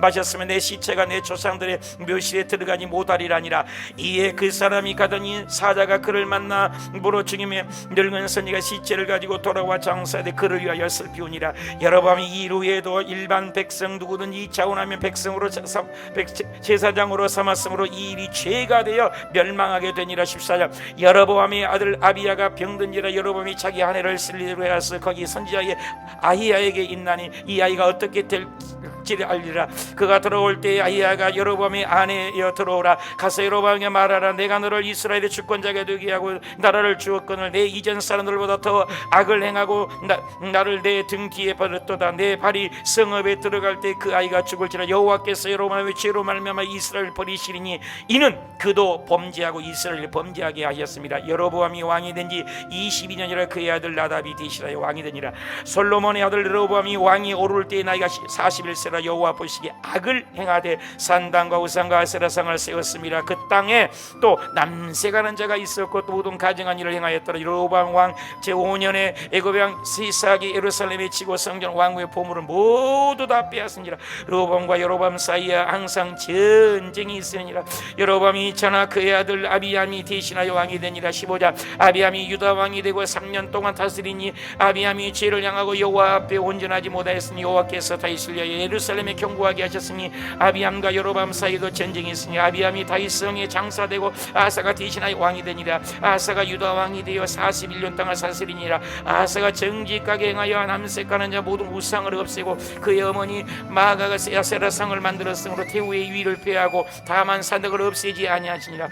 마셨으면 내 시체가 내 조상들의 묘실에 들어가지 못하리라니라. 이에 그 사람이 가더니 사자가 그를 만나 물어 죽이며 늙은 선지가 시체를 가지고 돌아와 장사되 그를 위하여 슬피우니라. 여로보암이 이후에도 일반 백성 누구든지 자원하면 백성으로 제사장으로 삼았으므로 이 일이 죄가 되어 멸망하게 되니라. 14장 여로보암의 아들 아비야가 병든지라. 여로보암이 자기 아내를 슬리로 해서 거기 선지자의 아히야에게 있나니 이 아이가 어떻게 될지를 알리라. 그가 들어올 때 아히야가 여로보암의 아내여 들어오라. 가서 여로보암에게 말하라. 내가 너를 이스라엘의 주권자가 되게 하고 나라를 주었거늘 내 이전 사람들보다 더 악을 행하고 나를 내 등 뒤에 버렸도다. 내 발이 성읍에 들어갈 때 그 아이가 죽을지라. 여호와께서 여로보암의 죄로 말미암아 이스라엘을 버리시리니 이는 그도 범죄하고 이스라엘을 범죄하게 하셨습니다. 여로보암이 왕이 된 지 22년이라 그의 아들 나답이 대신하여 왕이 되니라. 솔로몬의 아들 르호보암이 왕이 오를 때의 나이가 41세로 하였더라. 여호와 보시기에 악을 행하되 산당과 우상과 아세라상을 세웠습니다. 그 땅에 또 남색하는 자가 있었고 또 모든 가증한 일을 행하였더라. 여로보암 왕 제5년에 애굽 왕 시삭이 예루살렘에 치고 성전 왕궁의 보물을 모두 다 빼앗으니라. 여로보암과 여로보암 사이에 항상 전쟁이 있으니라. 여로보암이 자나 그의 아들 아비암이 대신하여 왕이 되니라. 15장 아비암이 유다 왕이 되고 3년 동안 다스리니 아비암이 죄를 향하고 여호와 앞에 온전하지 못하였으니 여호와께서 다윗을 위하여 예루살렘에 경고하게 하셨으니 아비암과 여로보암 사이에도 전쟁이 있으니 아비암이 다윗성에 장사되고 아사가 대신하여 왕이 되니라. 아사가 유다 왕이 되어 41년 동안 다스리니라. 아사가 정직하게 행하여 남색하는 자 모든 우상을 없애고 그의 어머니 마아가가 아세라상을 만들었으므로 태후의 위를 폐하고 다만 산덕을 없애지 아니하시니라.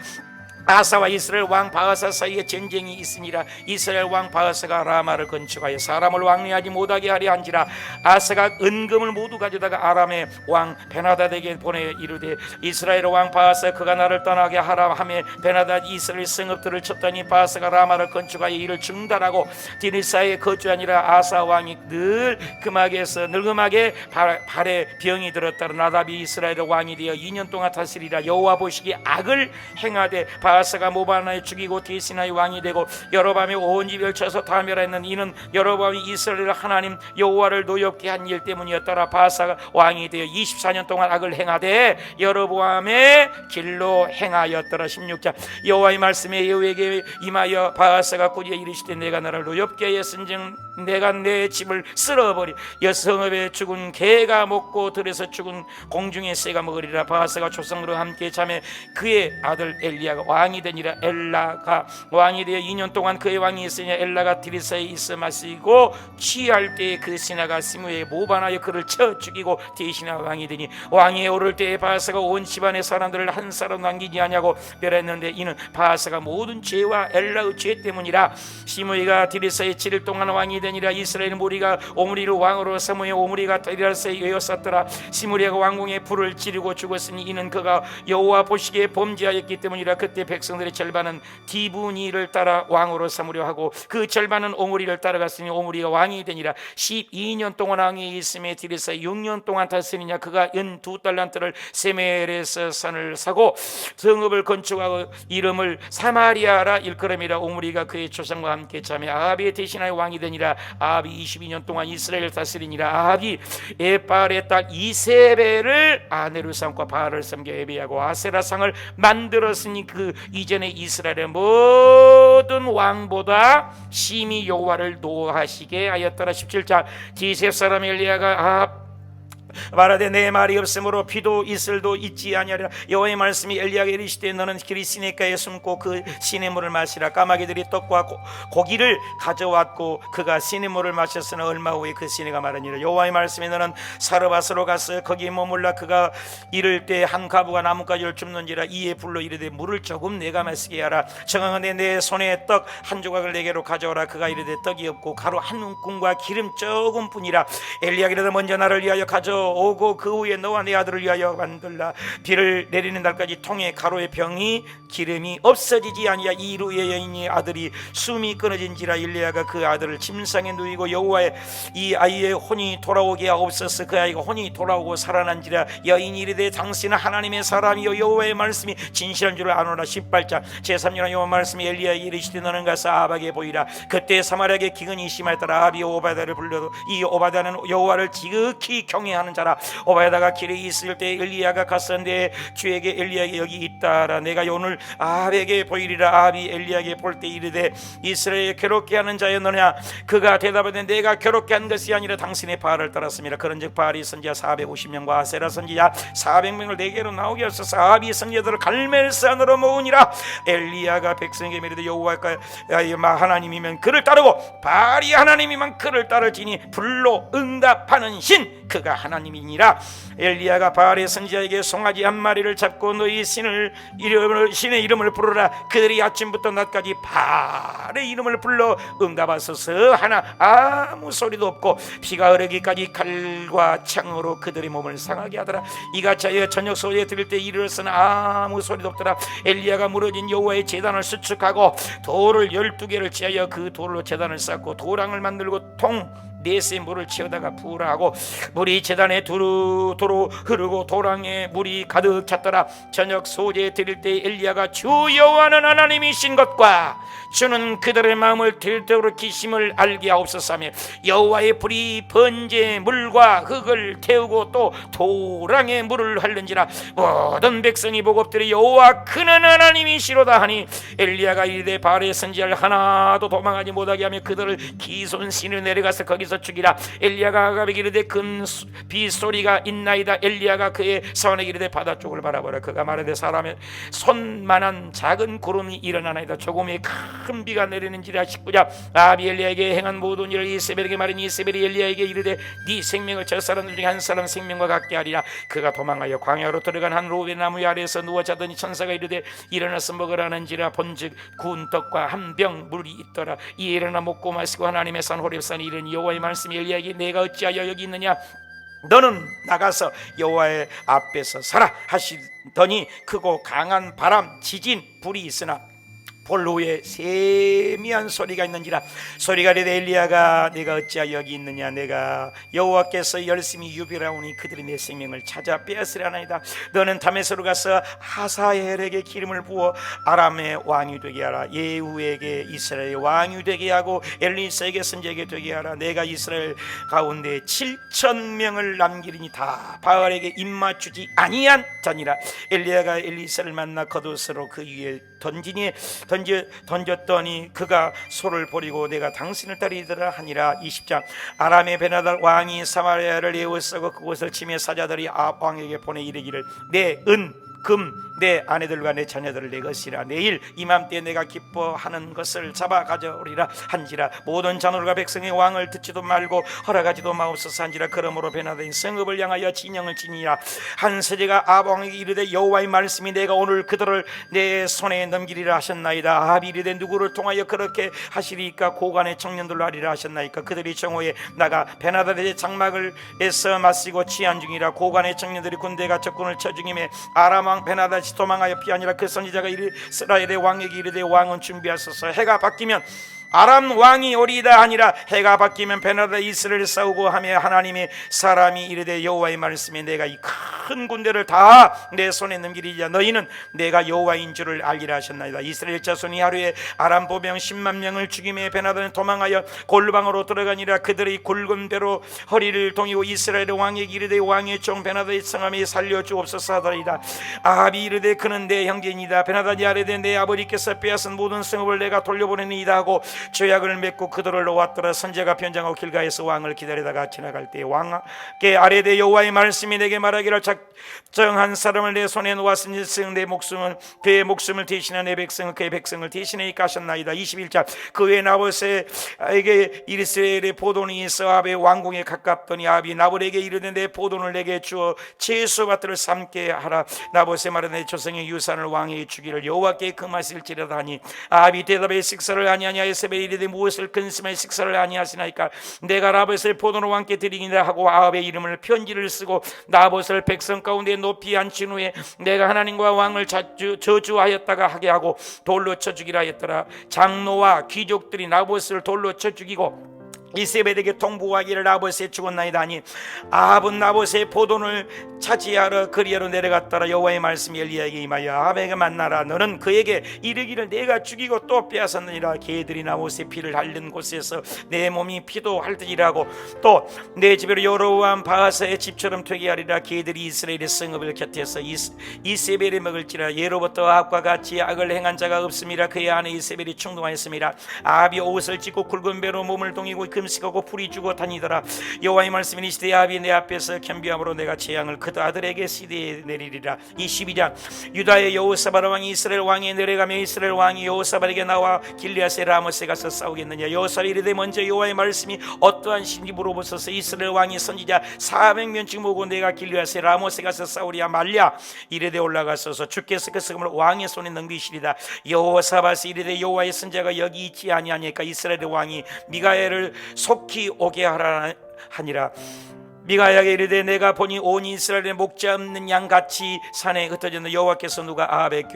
아사와 이스라엘 왕 바하사 사이에 전쟁이 있으니라. 이스라엘 왕 바하사가 라마를 건축하여 사람을 왕래하지 못하게 하려 한지라. 아사가 은금을 모두 가져다가 아람의 왕 베나닷에게 보내 이르되 이스라엘 왕 바하사 그가 나를 떠나게 하라 하며 베나닷 이스라엘 성읍들을 쳤더니 바하사가 라마를 건축하여 이를 중단하고 디르사에 거주하니라. 아사 왕이 늘 늙음하게 발에 병이 들었다라. 나답이 이스라엘 왕이 되어 2년 동안 다스리라. 여호와 보시기에 악을 행하되 바하사가 모바나에 죽이고 대신하여 왕이 되고 여로보암이 온 집을 쳐서 다 멸하였는 이는 여로보암이 이스라엘 하나님 여호와를 노엽게 한 일 때문이었더라. 바하사가 왕이 되어 24년 동안 악을 행하되 여로보암의 길로 행하였더라. 16장 여호와의 말씀에 예후에게 임하여 바하사가 꾸짖어 이르시되 내가 나를 노엽게 하였은즉 내가 내 집을 쓸어버리 여성읍에 죽은 개가 먹고 들에서 죽은 공중의 새가 먹으리라. 바하사가 조상으로 함께 자매 그의 아들 엘리야가 왕이 되니라. 엘라가 왕이 되어 2년 동안 그의 왕이 있으니 엘라가 디리사에 있어 마시고 취할 때에 그 신하가 시므에 모반하여 그를 쳐 죽이고 대신하여 왕이 되니 왕위에 오를 때에 바하사가 온 집안의 사람들을 한 사람 남기지 아니하고 멸했는데 이는 바하사가 모든 죄와 엘라의 죄 때문이라. 시므이가 디리사에 7일 동안 왕이 되니라. 이스라엘 무리가 오므리를 왕으로 삼으며 오므리가 디리사에 에워쌌더라. 시므리가 왕궁에 불을 지르고 죽었으니 이는 그가 여호와 보시기에 범죄하였기 때문이라. 그때 백성들의 절반은 디브니를 따라 왕으로 삼으려 하고 그 절반은 오므리를 따라갔으니 오므리가 왕이 되니라. 12년 동안 왕이 있음에 디리사 6년 동안 다스리냐. 그가 12달란트를 세멜에서 산을 사고 성읍을 건축하고 이름을 사마리아라 일컬음이라. 오므리가 그의 조상과 함께 자매 아합의 대신하여 왕이 되니라. 아합이 22년 동안 이스라엘을 다스리니라. 아합이 에발의 딸 이세벨을 아내로 삼고 바알을 섬겨 예배하고 아세라상을 만들었으니 그 이전에 이스라엘의 모든 왕보다 심히 여호와를 노하시게 하였더라. 17장 디셉 사람 엘리야가 아합 말하되 내 말이 없으므로 비도 이슬도 있지 아니하리라. 여호와의 말씀이 엘리야에게 이르시되 너는 길이 시내가에 숨고 그 시냇물을 마시라. 까마귀들이 떡과 고기를 가져왔고 그가 시냇물을 마셨으나 얼마 후에 그 시내가 마르니라. 여호와의 말씀이 너는 사르밧으로 가서 거기 머물라. 그가 이를 때 한 가부가 나뭇가지를 줍는지라. 이에 불러 이르되 물을 조금 내가 마시게 하라. 정하건대 내 손에 떡 한 조각을 내게로 가져오라. 그가 이르되 떡이 없고 가루 한 움큼과 기름 조금뿐이라. 엘리야가 이르되 먼저 나를 위하여 가져오고 그 후에 너와 내 아들을 위하여 만들라. 비를 내리는 날까지 통에 가루의 병이 기름이 없어지지 아니야. 이루의 여인의 아들이 숨이 끊어진지라. 엘리야가 그 아들을 침상에 누이고 여호와의 이 아이의 혼이 돌아오게 하옵소서. 그 아이가 혼이 돌아오고 살아난지라. 여인이 이르되 당신은 하나님의 사람이요 여호와의 말씀이 진실한 줄을 아노라. 18장 제3년 여호와 말씀이 엘리야에게 이르시되 너는 가서 아합에게 보이라. 그때 사마리아에 기근이 심하였더라. 아합이 오바다를 불러도 이 오바다는 여호와를 지극히 경외하는 자라. 오바다가 길에 있을 때 엘리야가 갔었는데 주에게 엘리야에게 여기 있다라. 내가 오늘 아합에게 보이리라. 아합이 엘리야에게 볼 때 이르되 이스라엘에 괴롭게 하는 자여 너냐. 그가 대답하되 내가 괴롭게 한 것이 아니라 당신의 바알을 따랐습니다. 그런즉 바알이 선지자 450명과 아세라 선지자 400명을 내게로 나오게 하소서. 아합이 선지자들을 갈멜산으로 모으니라. 엘리야가 백성에게 이르되 여호와가 하나님이면 그를 따르고 바알이 하나님이면 그를 따를지니 불로 응답하는 신 그가 하나님이니라. 엘리야가 바알의 선지자에게 송아지 한 마리를 잡고 너희 신의 이름을 부르라. 그들이 아침부터 낮까지 바알의 이름을 불러 응답하소서 하나 아무 소리도 없고 피가 흐르기까지 칼과 창으로 그들의 몸을 상하게 하더라. 이가 저녁 소리에 들을 때 이르렀으나 아무 소리도 없더라. 엘리야가 무너진 여호와의 제단을 수축하고 돌을 12개를 취하여 그 돌로 제단을 쌓고 도랑을 만들고 통 넷의 물을 채우다가 부으라 하고 물이 제단에 두루 흐르고 도랑에 물이 가득 찼더라. 저녁 소재 드릴 때 엘리야가 주 여호와는 하나님이신 것과 주는 그들의 마음을 들도록 기심을 알게 하옵소서하며 여호와의 불이 번제 물과 흙을 태우고 또 도랑에 물을 흘른지라 모든 백성이 보고 엎드려 여호와 그는 하나님이시로다 하니 엘리야가 이르되 바알의 선지자를 하나도 도망하지 못하게 하며 그들을 기손신을 내려가서 거기서 죽이라. 엘리야가 아갑에게 이르되 큰 비소리가 있나이다. 엘리야가 그의 사원에게 이르되 바다 쪽을 바라보라. 그가 말하되 사람의 손만한 작은 구름이 일어나나이다. 조금의 큰 비가 내리는지라. 19절 아합이 엘리야에게 행한 모든 일을 이세벨에게 말하니 이세벨이 엘리야에게 이르되 네 생명을 저 사람들 중에 한 사람 생명과 같게 하리라. 그가 도망하여 광야로 들어간 한 로베 나무 아래에서 누워 자더니 천사가 이르되 일어나서 먹으라는지라. 본즉 구운 떡과 한 병 물이 있더라. 이에 일어나 먹고 마시고 하나님의 산 호렙산에 이르니 여호와의 말씀이 엘리야에게 내가 어찌하여 여기 있느냐. 너는 나가서 여호와의 앞에서 서라 하시더니 크고 강한 바람 지진 불이 있으나 볼로에 세미한 소리가 있는지라. 소리가 이르되 엘리야가 내가 어찌하여 여기 있느냐. 내가 여호와께서 열심히 유별하오니 그들이 내 생명을 찾아 빼앗으려나이다. 너는 다메섹으로 가서 하사엘에게 기름을 부어 아람의 왕이 되게 하라. 예후에게 이스라엘의 왕이 되게 하고 엘리사에게 선지자에게 되게 하라. 내가 이스라엘 가운데 7,000명을 남기리니 다 바알에게 입맞추지 아니한 자니라. 엘리야가 엘리사를 만나 겉옷으로 그 위에 던졌더니 그가 소를 버리고 내가 당신을 따르리라 하니라. 20장 아람의 베나달 왕이 사마리아를 에워싸고 그곳을 치며 사자들이 아합 왕에게 보내 이르기를 내 은 금 내 아내들과 내 자녀들을 내 것이라. 내일 이맘때 내가 기뻐하는 것을 잡아 가져오리라 한지라. 모든 자노르가 백성의 왕을 듣지도 말고 허락하지도 마옵소서 한지라. 그러므로 베나다인 성읍을 향하여 진영을 지니라. 한 세대가 아합 왕에게 이르되 여호와의 말씀이 내가 오늘 그들을 내 손에 넘기리라 하셨나이다. 아합이 이르되 누구를 통하여 그렇게 하시리까. 고관의 청년들로 하리라 하셨나이까. 그들이 정오에 나가 베나다의 장막을 애써 마시고 취한 중이라. 고관의 청년들이 군대가 적군을 쳐 죽임에 아람 왕 베나다시 도망하여 피하니라. 그 선지자가 이스라엘의 왕에게 이르되 왕은 준비하소서. 해가 바뀌면 아람 왕이 오리이다 하니라. 해가 바뀌면 베나다 이스라엘 싸우고 하며 하나님의 사람이 이르되 여호와의 말씀에 내가 이 큰 군대를 다 내 손에 넘기리자. 너희는 내가 여호와인 줄을 알리라 하셨나이다. 이스라엘 자손이 하루에 아람 보병 10만 명을 죽임에 베나다는 도망하여 골방으로 들어가니라. 그들의 굵은 배로 허리를 동이고 이스라엘 왕에게 이르되 왕의 종 베나다의 성함에 살려주옵소서 하더이다. 아합이 이르되 그는 내 형제이다. 베나다니 아뢰되 내 아버지께서 빼앗은 모든 성읍을 내가 돌려보내니이다 하고 조약을 맺고 그들을 놓았더라. 선지자가 변장하고 길가에서 왕을 기다리다가 지나갈 때 왕께 아뢰되 여호와의 말씀이 내게 말하기를 작정한 사람을 내 손에 놓았으니 내 목숨은 그의 목숨을 대신하여 내 백성은 그의 백성을 대신하니까 하셨나이다. 21절 그 외에 나봇에게 이스라엘의 포도원이 있어 아합의 왕궁에 가깝더니 아합이 나봇에게 이르되 내 포도원을 내게 주어 채소밭을 삼게 하라. 나봇의 말은 내 조상의 유산을 왕에게 주기를 여호와께 금하실지라다 하니 아합이 대답해 식사를 아니하냐. 이세벨이 이르되 무엇을 근심하여 식사를 아니하시나이까. 내가 나봇을 포도원 왕께 드리니라 하고 아합의 이름을 편지를 쓰고 나봇을 백성 가운데 높이 앉힌 후에 내가 하나님과 왕을 저주하였다가 하게 하고 돌로 쳐 죽이라 했더라. 장로와 귀족들이 나봇을 돌로 쳐 죽이고 이세벨에게 통보하기를 나봇에 죽었나이다 하니 아합은 나봇의 포도원을 차지하러 그리하러 내려갔더라. 여호와의 말씀이 엘리야에게 임하여 아합에게 만나라. 너는 그에게 이르기를 내가 죽이고 또 빼앗았느니라. 개들이 나봇의 피를 핥는 곳에서 내 몸이 피도 핥으리라고 또 내 집으로 여로보암 바하사의 집처럼 되게 하리라. 개들이 이스라엘의 성읍을 곁에서 이세벨이 먹을지라. 예로부터 아합과 같이 악을 행한 자가 없음이라. 그의 아내 이세벨이 충동하였음이라. 아합이 옷을 찢고 굵은 배로 몸을 동이고 금식하고 풀이 주고 다니더라. 여호와의 말씀이 이시되 아합이 내 앞에서 겸비함으로 내가 재앙을 그들 아들에게 시대에 내리리라. 22장 유다의 여호사밧 왕이 이스라엘 왕에 내려가며 이스라엘 왕이 여호사밧에게 나와 길르앗의 라못에 가서 싸우겠느냐. 여호사밧이 이르되 먼저 여호와의 말씀이 어떠한 신지 물어보소서. 이스라엘 왕이 선지자 400명쯤 모고 내가 길르앗의 라못에 가서 싸우랴 말랴. 이르되 올라가소서. 주께서 그 성을 왕의 손에 넘기시리다. 여호사밧이 이르되 여호와의 선지자가 여기 있지 아니하니까 이스라엘의 왕이 미가엘을 속히 오게 하라 하니라. 미가야에게 이르되 내가 보니 온 이스라엘의 목자 없는 양같이 산에 흩어졌는 여호와께서 누가 아합의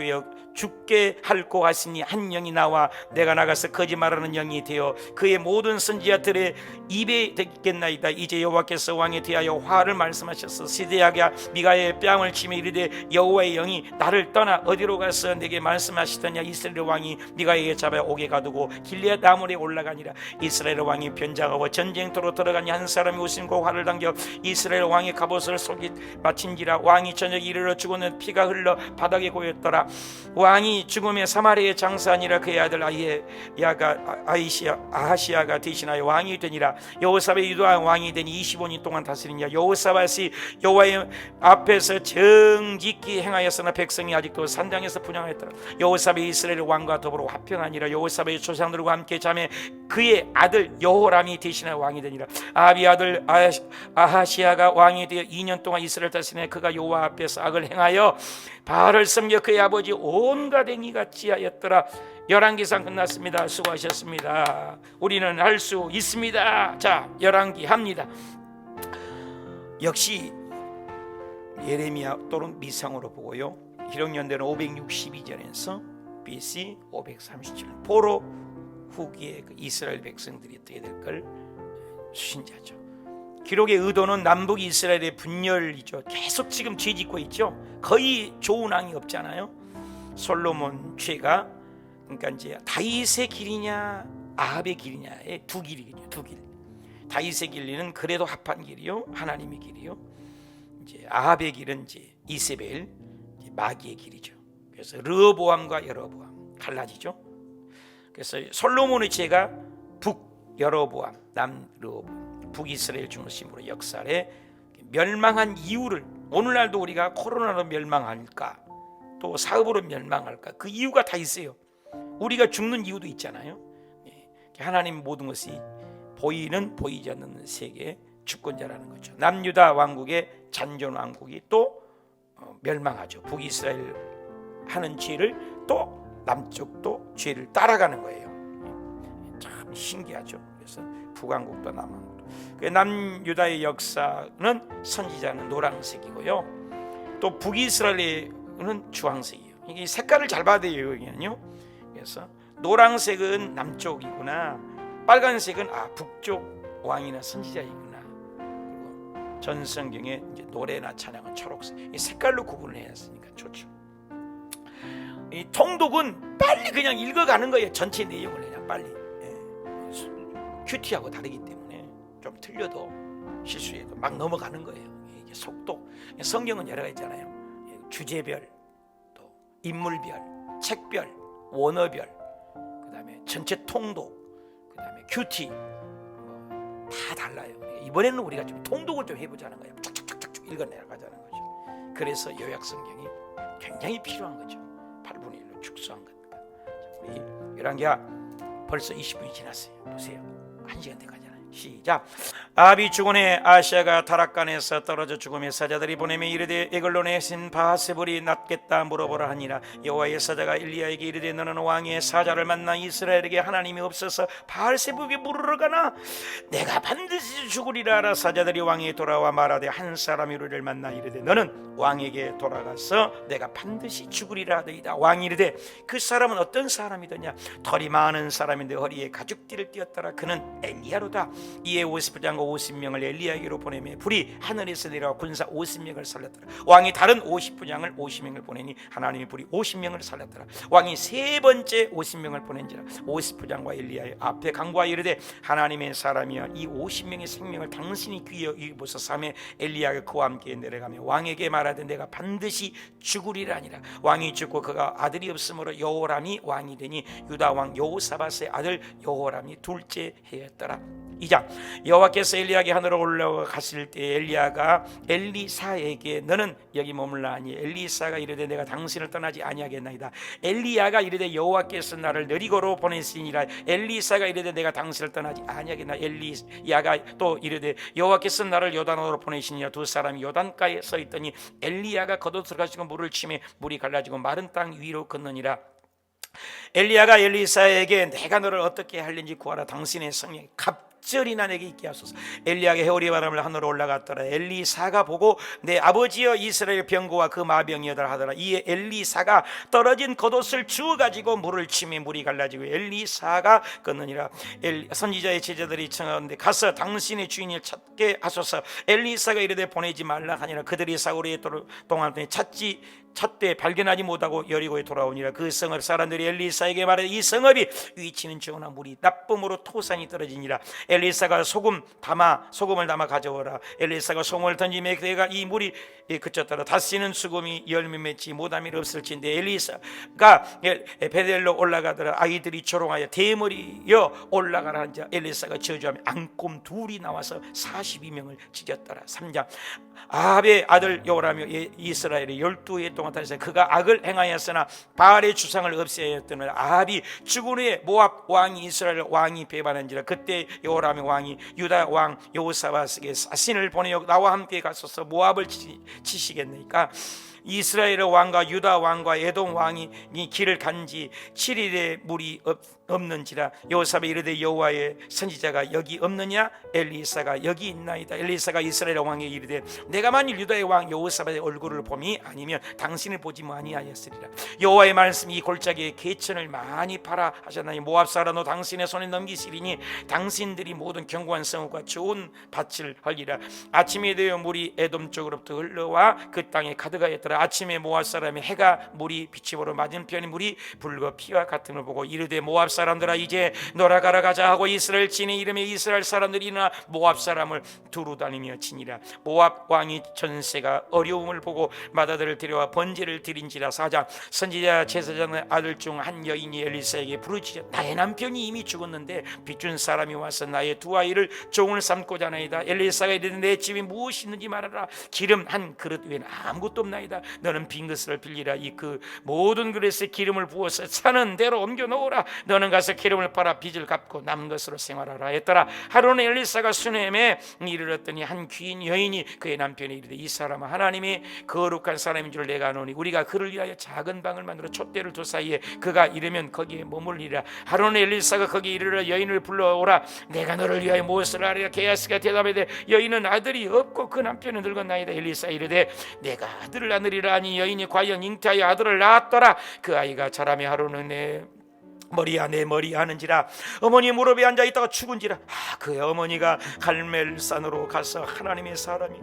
죽게 할고 하시니 한 영이 나와 내가 나가서 거짓말하는 영이 되어 그의 모든 선지자들의 입에 듣겠나이다. 이제 여호와께서 왕에 대하여 화를 말씀하셔서 시드야가 미가의 뺨을 치며 이르되 여호와의 영이 나를 떠나 어디로 가서 내게 말씀하시더냐. 이스라엘 왕이 미가에게 잡아 옥에 가두고 길리앗 나물에 올라가니라. 이스라엘 왕이 변장하고 전쟁터로 들어가니 한 사람이 오심고 활을 당겨 이스라엘 왕의 갑옷을 속이 마친지라. 왕이 저녁에 이르러 죽었는 피가 흘러 바닥에 고였더라. 왕이 죽음에 사마리아에 장사하니라. 그의 아들 아하시아가 대신하여 왕이 되니라. 여호사밧이 유다 왕이 되니 25년 동안 다스리니라. 여호사밧이 여호와의 앞에서 정직히 행하였으나 백성이 아직도 산당에서 분향하였더라. 여호사밧이 이스라엘 왕과 더불어 화평하니라. 여호사밧의 조상들과 함께 자매 그의 아들 여호람이 대신하여 왕이 되니라. 아합의 아들 아하시아가 왕이 되어 2년 동안 이스라엘 다스리니 그가 여호와 앞에서 악을 행하여 바알을 섬겨 그의 아버지 온갖 행위 같이 하였더라. 열왕기상 끝났습니다. 수고하셨습니다. 우리는 할 수 있습니다. 자, 열왕기 합니다. 역시 예레미야 또는 미상으로 보고요. 기록연대는 562년에서 BC 537년 포로 후기에 그 이스라엘 백성들이 어떻게 될 걸 수신자죠. 기록의 의도는 남북 이스라엘의 분열이죠. 계속 지금 죄 짓고 있죠. 거의 좋은 왕이 없잖아요. 솔로몬 죄가 그러니까 이제 다윗의 길이냐 아합의 길이냐의 두 길이거든요. 두 길. 다윗의 길이는 그래도 합한 길이요, 하나님의 길이요. 이제 아합의 길은 이제 이세벨, 이제 마귀의 길이죠. 그래서 르호보암과 여로보암 갈라지죠. 그래서 솔로몬의 죄가 북 여로보암, 남 르호보암, 북이스라엘 중심으로 역사에 멸망한 이유를 오늘날도 우리가 코로나로 멸망할까, 또 사업으로 멸망할까, 그 이유가 다 있어요. 우리가 죽는 이유도 있잖아요. 하나님 모든 것이 보이는 보이지 않는 세계의 주권자라는 거죠. 남유다 왕국의 잔존 왕국이 또 멸망하죠. 북이스라엘 하는 죄를 또 남쪽도 죄를 따라가는 거예요. 참 신기하죠. 그래서 북왕국도 남왕국도. 남유다의 역사는 선지자는 노란색이고요. 또 북이스라엘은 주황색이에요. 이게 색깔을 잘 봐야 돼요. 여기는요. 그래서 노란색은 남쪽이구나, 빨간색은 북쪽 왕이나 선지자이구나. 그리고 전 성경에 이제 노래나 찬양은 초록색. 이 색깔로 구분을 했으니까 좋죠. 이 통독은 빨리 그냥 읽어가는 거예요. 전체 내용을 그냥 빨리. 큐티하고 다르기 때문에 좀 틀려도 실수해도 막 넘어가는 거예요. 이게 속도. 성경은 여러 가지 있잖아요. 주제별, 또 인물별, 책별, 원어별, 그다음에 전체 통독, 그다음에 큐티 다 달라요. 이번에는 우리가 좀 통독을 좀 해보자는 거예요. 쭉쭉쭉쭉 읽어내가자는 거죠. 그래서 요약 성경이 굉장히 필요한 거죠. 8분의 1로 축소한 겁니다. 우리 열왕기하 벌써 20분이 지났어요. 보세요. 1시간 돼 가잖아요. 시작. 아합이 죽은에 아시아가 다락간에서 떨어져 죽음의 사자들이 보내며 이르되 에글론의 신 바세볼이 낫겠다 물어보라 하니라. 여호와의 사자가 엘리야에게 이르되 너는 왕의 사자를 만나 이스라엘에게 하나님이 없어서 바알세불에게 물으러 가나 내가 반드시 죽으리라 하라. 사자들이 왕에게 돌아와 말하되 한 사람이 우리를 만나 이르되 너는 왕에게 돌아가서 내가 반드시 죽으리라 하더이다. 왕이 이르되 그 사람은 어떤 사람이더냐. 털이 많은 사람인데 허리에 가죽띠를 띠었더라. 그는 엘리야로다. 이에 50부장과 50명을 엘리야에게로 보내며 불이 하늘에서 내려와 군사 50명을 살렸더라. 왕이 다른 50부장을 50명을 보내니 하나님의 불이 50명을 살렸더라. 왕이 세 번째 50명을 보낸지라 50부장과 엘리야의 앞에 강구하여 이르되 하나님의 사람이여 이 50명의 생명을 당신이 귀히 여기소서 하며 엘리야가 그와 함께 내려가며 왕에게 말하되 내가 반드시 죽으리라니라. 왕이 죽고 그가 아들이 없으므로 여호람이 왕이 되니 유다 왕 여호사밧의 아들 여호람이 둘째 해였더라. 2장. 여호와께서 엘리야에게 하늘로 올라가실 때 엘리야가 엘리사에게 너는 여기 머물라 하니 엘리사가 이르되 내가 당신을 떠나지 아니하겠나이다. 엘리야가 이르되 여호와께서 나를 느리고로 보내시니라. 엘리사가 이르되 내가 당신을 떠나지 아니하겠나. 엘리야가 또 이르되 여호와께서 나를 요단으로 보내시니라. 두 사람이 요단가에 서 있더니 엘리야가 걷어 들어가시고 물을 치매 물이 갈라지고 마른 땅 위로 건너니라. 엘리야가 엘리사에게 내가 너를 어떻게 할는지 구하라. 당신의 성령이 적절히나 내게 있게 하소서. 엘리야가 해오리 바람을 하늘로 올라갔더라. 엘리사가 보고 내 아버지여 이스라엘 병거와 그 마병이여라 하더라. 이에 엘리사가 떨어진 겉옷을 주워 가지고 물을 치매 물이 갈라지고 엘리사가 걷느니라. 선지자의 제자들이 청하는데 가서 당신의 주인을 찾게 하소서. 엘리사가 이르되 보내지 말라 하니라. 그들이 사울의 동안 찾되 발견하지 못하고 여리고에 돌아오니라. 그 성읍 사람들이 엘리사에게 말하되 이 성읍이 위치는 좋으나 물이 나쁨으로 토산이 떨어지니라. 엘리사가 소금을 담아 가져오라. 엘리사가 소금을 던지매 그가 이 물이 그쳤더라. 다시는 수금이 열매 맺지 못함이 없을진데 엘리사가 베델로 올라가더라. 아이들이 조롱하여 대머리여 올라가라 한자 엘리사가 저주하며 앙꿈 둘이 나와서 42명을 찢었더라. 3장 아합의 아들 요람이 이스라엘의 12해 동안 다녔으나 그가 악을 행하였으나 바알의 주상을 없애었더니 아합이 죽은 후에 모압 왕이 이스라엘 왕이 배반한지라. 그때 요람의 왕이 유다 왕 여호사밧에게 사신을 보내어 나와 함께 가소서 모압을 치시겠나이까. 이스라엘 왕과 유다 왕과 에돔 왕이 길을 간지 7일에 물이 없는지라. 여호사밧이 이르되 여호와의 선지자가 여기 없느냐? 엘리사가 여기 있나이다. 엘리사가 이스라엘 왕에게 이르되 내가 만일 유다의 왕 여호사밧의 얼굴을 봄이 아니면 당신을 보지 아니하였으리라. 여호와의 말씀이 이 골짜기에 개천을 많이 팔아 하셨나니 모압 사람도 당신의 손에 넘기시리니 당신들이 모든 견고한 성읍과 좋은 밭을 헐리라. 아침에 되어 물이 에돔 쪽으로부터 흘러와 그 땅에 가득하였더라. 아침에 모압 사람의 해가 물이 빛이 보러 맞은편이 물이 붉어 피와 같음을 보고 이르되 모압 사람들아 이제 너라가라 가자 하고 이스라엘 진의 이름에 이스라엘 사람들이 일어나 모압 사람을 두루 다니며 치니라. 모압 왕이 전세가 어려움을 보고 마다들을 데려와 번제를 드린지라. 4장 선지자 제사장의 아들 중 한 여인이 엘리사에게 부르짖어 나의 남편이 이미 죽었는데 빚준 사람이 와서 나의 두 아이를 종을 삼고자 하나이다. 엘리사가 이르되 내 집에 무엇이 있는지 말하라. 기름 한 그릇 외에는 아무것도 없나이다. 너는 빈 그릇을 빌리라. 이 그 모든 그릇에 기름을 부어서 사는 대로 옮겨 놓으라. 너는 가서 기름을 팔아 빚을 갚고 남은 것으로 생활하라 했더라. 하루는 엘리사가 수넴에 이르렀더니 한 귀인 여인이 그의 남편이 이르되 이 사람은 하나님의 거룩한 사람인 줄 내가 아노니 우리가 그를 위하여 작은 방을 만들어 촛대를 두 사이에 그가 이르면 거기에 머물리라. 하루는 엘리사가 거기 이르러 여인을 불러오라. 내가 너를 위하여 무엇을 하리라. 게하시가 대답하되 여인은 아들이 없고 그 남편은 늙었나이다. 엘리사 이르되 내가 아들을 낳으리라 하니 여인이 과연 잉태하여 아들을 낳았더라. 그 아이가 자라며 하루는 내 머리 하는지라. 어머니 무릎에 앉아 있다가 죽은지라. 그의 어머니가 갈멜산으로 가서 하나님의 사람이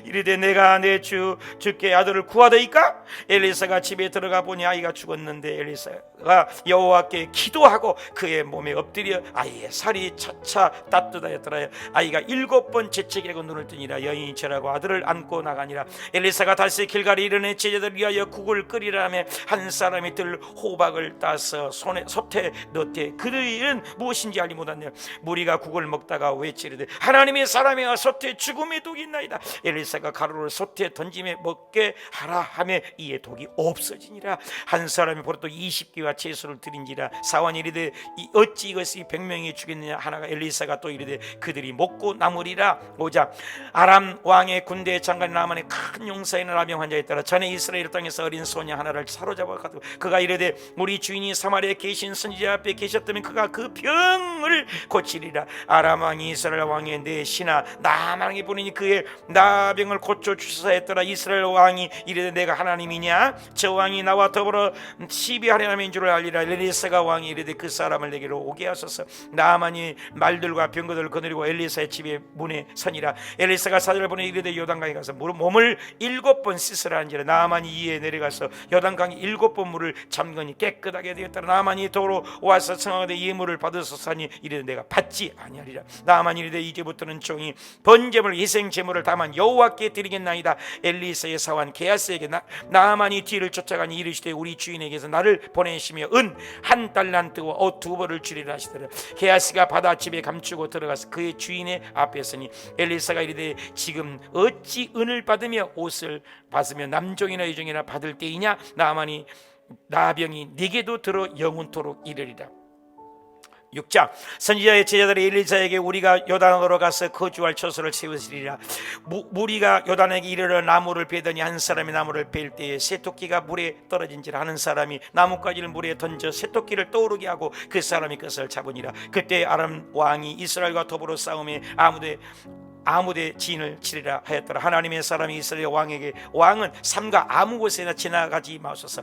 이르되 내가 내 주께 아들을 구하더이까. 엘리사가 집에 들어가 보니 아이가 죽었는데 엘리사가 여호와께 기도하고 그의 몸에 엎드려 아이의 살이 차차 따뜻하였더라. 아이가 7번 재채기하고 눈을 뜨니라. 여인이 절하고 아들을 안고 나가니라. 엘리사가 다시 길갈에 이르니 제자들 위하여 국을 끓이라 하며 한 사람이 들 호박을 따서 손에 솥에 넣되 그들의 일은 무엇인지 알지 못하냐. 무리가 국을 먹다가 외치르되 하나님의 사람이여 솥에 죽음의 독이 있나이다. 엘리사가 가루를 솥에 던짐에 먹게 하라 하며 이에 독이 없어지니라. 한 사람이 보로 20개와 채소를 드린지라. 사원이 이르되 어찌 이것이 100명이 죽겠느냐. 하나가 엘리사가 또 이르되 그들이 먹고 남으리라. 5장 아람 왕의 군대 장관 나만의 큰 용사인 라병 환자에 따라 전에 이스라엘 땅에서 어린 소녀 하나를 사로잡아 가두고 그가 이르되 우리 주인이 사마리아에 계신 선지자 앞에 계셨다면 그가 그 병을 고치리라. 아람 왕이 이스라엘 왕의 내 신하 나만에게 보내니 그의 나병을 고쳐 주소서 했더라. 이스라엘 왕이 이르되 내가 하나님이냐. 저 왕이 나와 더불어 시비하려는 줄을 알리라. 엘리사가 왕이 이르되 그 사람을 내게로 오게 하소서. 나만이 말들과 병거들을 거느리고 엘리사의 집에 문에 서니라. 엘리사가 사자를 보내 이르되 요단강에 가서 몸을 7번 씻으라 한지라. 나만이 이에 내려가서 요단강에 7번 물을 잠그니 깨끗하게 되었더라. 나만이 도로 와서 청하되 이 물을 받으소서 하니 이르되 내가 받지 아니하리라. 나만이 이르되 이제부터는 종이 번제물 희생 제물을 다만 여호와께 드리겠나이다. 엘리사의 사환 게하스에게 나만이 뒤를 쫓아가니 이르시되 우리 주인에게서 나를 보내시며 은 1달란트와 옷 2벌을 주리라 하시더라. 게하스가 바다 집에 감추고 들어가서 그의 주인의 앞에 서니 엘리사가 이르되 지금 어찌 은을 받으며 옷을 받으며 남종이나 여종이나 받을 때이냐. 나만이 나병이 네게도 들어 영원토록 이르리라. 6장 선지자의 제자들이 엘리사에게 우리가 요단으로 가서 거주할 처소를 세우시리라. 무리가 요단에게 이르러 나무를 베더니 한 사람이 나무를 벨 때에 새토끼가 물에 떨어진지라. 하는 사람이 나뭇가지를 물에 던져 새토끼를 떠오르게 하고 그 사람이 그것을 잡으니라. 그때 아람 왕이 이스라엘과 더불어 싸움에 아무데 진을 치리라 하였더라. 하나님의 사람이 이스라엘 왕에게 왕은 삼가 아무 곳에나 지나가지 마소서.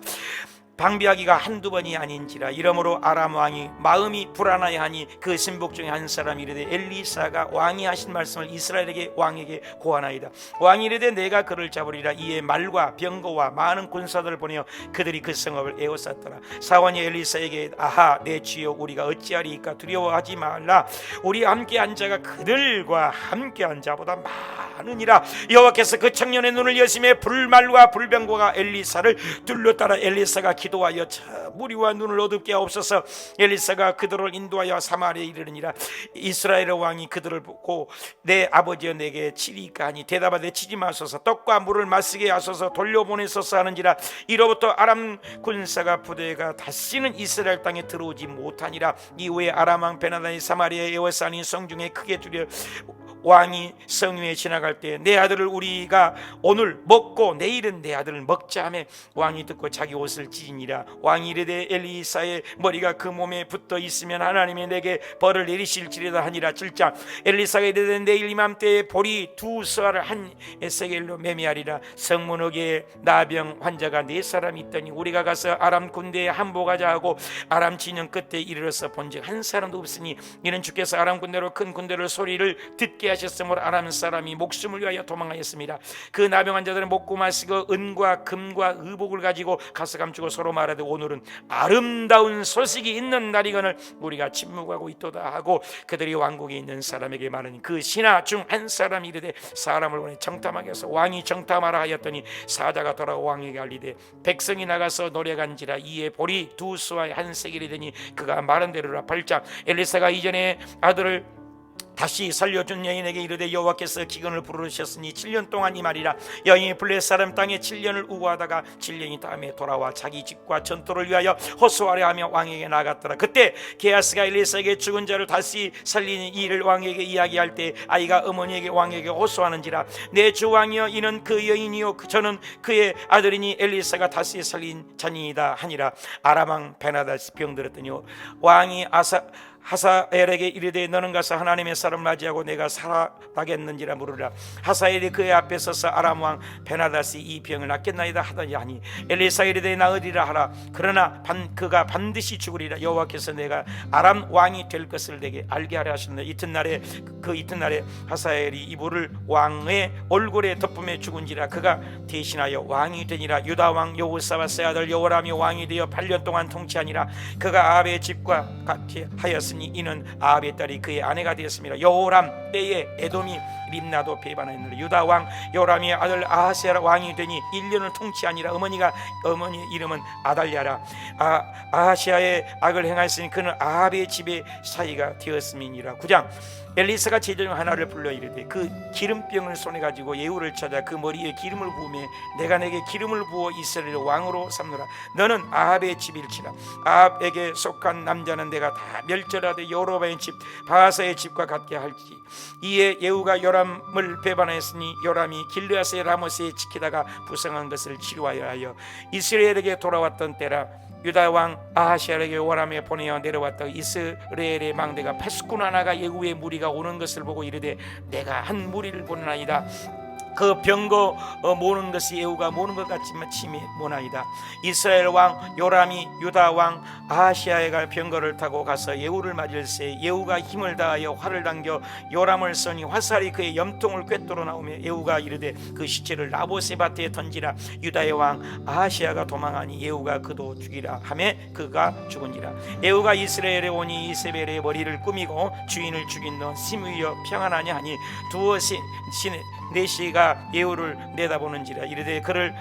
방비하기가 한두 번이 아닌지라. 이러므로 아람 왕이 마음이 불안하여하니 그 신복 중에 한 사람이 이르되 엘리사가 왕이 하신 말씀을 이스라엘에게 왕에게 고하나이다. 왕이 이르되 내가 그를 잡으리라. 이에 말과 병거와 많은 군사들을 보내어 그들이 그 성읍을 에워쌌더라. 사원이 엘리사에게 아하 내 주여 우리가 어찌하리이까. 두려워하지 말라. 우리 함께 한 자가 그들과 함께 한 자보다 많으니라. 여호와께서 그 청년의 눈을 여심해 불말과 불병거가 엘리사를 둘러따라 엘리사가 기도하여 무리와 눈을 어둡게 하옵소서. 엘리사가 그들을 인도하여 사마리아에 이르니라. 이스라엘 왕이 그들을 보고 내 아버지여 내게 치리까 하니 대답하되 치지 마소서. 떡과 물을 마시게 하소서 돌려보내소서 하는지라. 이로부터 아람 군사가 부대가 다시는 이스라엘 땅에 들어오지 못하니라. 이후에 아람 왕 베나다니 사마리아의 에워싸니 성중에 크게 두려 왕이 성 위에 지나갈 때 내 아들을 우리가 오늘 먹고 내일은 내 아들을 먹자 하며 왕이 듣고 자기 옷을 찢으니라. 왕이 이르되 엘리사의 머리가 그 몸에 붙어 있으면 하나님이 내게 벌을 내리실지리다 하니라. 7장 엘리사가 이르되 내일 이맘때에 보리 두 서알을 한 세겔로 매매하리라. 성문역에 나병 환자가 4사람 있더니 우리가 가서 아람 군대에 항복하자 하고 아람 진영 끝에 이르러서 본즉 한 사람도 없으니 이는 주께서 아람 군대로 큰 군대를 소리를 듣게 하셨으므로 아람 사람이 목숨을 위하여 도망하였습니다. 그 나병 환자들은 먹고 마시고 은과 금과 의복을 가지고 가서 감추고 서로 말하되 오늘은 아름다운 소식이 있는 날이거늘 우리가 침묵하고 있도다 하고 그들이 왕궁에 있는 사람에게 말하니 그 신하 중 한 사람이 이르되 사람을 보내 정탐하게 해서 왕이 정탐하라 하였더니 사자가 돌아와 왕에게 알리되 백성이 나가서 노래간지라. 이에 보리 두 수와 한 세겔이 되니 그가 말한 대로라. 8장 엘리사가 이전에 아들을 다시 살려준 여인에게 이르되 여호와께서 기근을 부르셨으니 7년 동안 이 말이라. 여인이 블레 사람 땅에 7년을 우고하다가 7년이 다음에 돌아와 자기 집과 전토를 위하여 호소하려 하며 왕에게 나갔더라. 그때 게하스가 엘리사에게 죽은 자를 다시 살리는 일을 왕에게 이야기할 때 아이가 어머니에게 왕에게 호소하는지라. 내 주 왕이여 이는 그 여인이요 저는 그의 아들이니 엘리사가 다시 살린 자니이다 하니라. 아람 왕 베나다시 병들었더니 왕이 하사엘에게 이르되 너는 가서 하나님의 사람을 맞이하고 내가 살아나겠는지라 물으라. 하사엘이 그의 앞에 서서 아람 왕 베나다시 이 병을 낫겠나이다 하더니 하니 엘리사가 이르되 나으리라 하라. 그러나 그가 반드시 죽으리라. 여호와께서 내가 아람 왕이 될 것을 내게 알게 하려 하셨느니라. 이튿날에 하사엘이 이불을 왕의 얼굴에 덮음에 죽은지라. 그가 대신하여 왕이 되니라. 유다 왕 여호사밧의 아들 여호람이 왕이 되어 8년 동안 통치하니라. 그가 아합의 집과 같이 하였으니 이는 아합의 딸이 그의 아내가 되었습니다. 여호람 때에 에돔이 림나도 배반하였느라. 유다 왕 여호람의 아들 아하스야 왕이 되니 1년을 통치하니라. 어머니 이름은 아달랴라. 아하시아의 악을 행하였으니 그는 아합의 집의 사이가 되었음이니라. 9장 엘리사가 제자 중 하나를 불러 이르되 그 기름병을 손에 가지고 예후를 찾아 그 머리에 기름을 부으매 내가 내게 기름을 부어 이스라엘 왕으로 삼노라. 너는 아합의 집일지라. 아합에게 속한 남자는 내가 다 멸절하되 여로보암의 집 바하사의 집과 같게 할지. 이에 예후가 요람을 배반하였으니 요람이 길르앗의 라모스에 지키다가 부상한 것을 치료하여 하여 이스라엘에게 돌아왔던 때라. 유다 왕 아하시아에게 요람에 보내어 내려왔다. 이스라엘의 망대가 패스꾼 하나가 예후의 무리가 오는 것을 보고 이르되 내가 한 무리를 보내나이다. 그 병거 모는 것이 예후가 모는 것 같지만 침이 모나이다. 이스라엘 왕 요람이 유다 왕 아하시아에 갈 병거를 타고 가서 예후를 맞을새 예후가 힘을 다하여 활을 당겨 요람을 쏘니 화살이 그의 염통을 꿰뚫어 나오며 예후가 이르되 그 시체를 나봇의 밭에 던지라. 유다의 왕 아하시아가 도망하니 예후가 그도 죽이라 하며 그가 죽은지라. 예후가 이스라엘에 오니 이세벨의 머리를 꾸미고 주인을 죽인 너 심의여 평안하냐 하니 두어 내시가 예후를 내다보는지라. 이르되 그를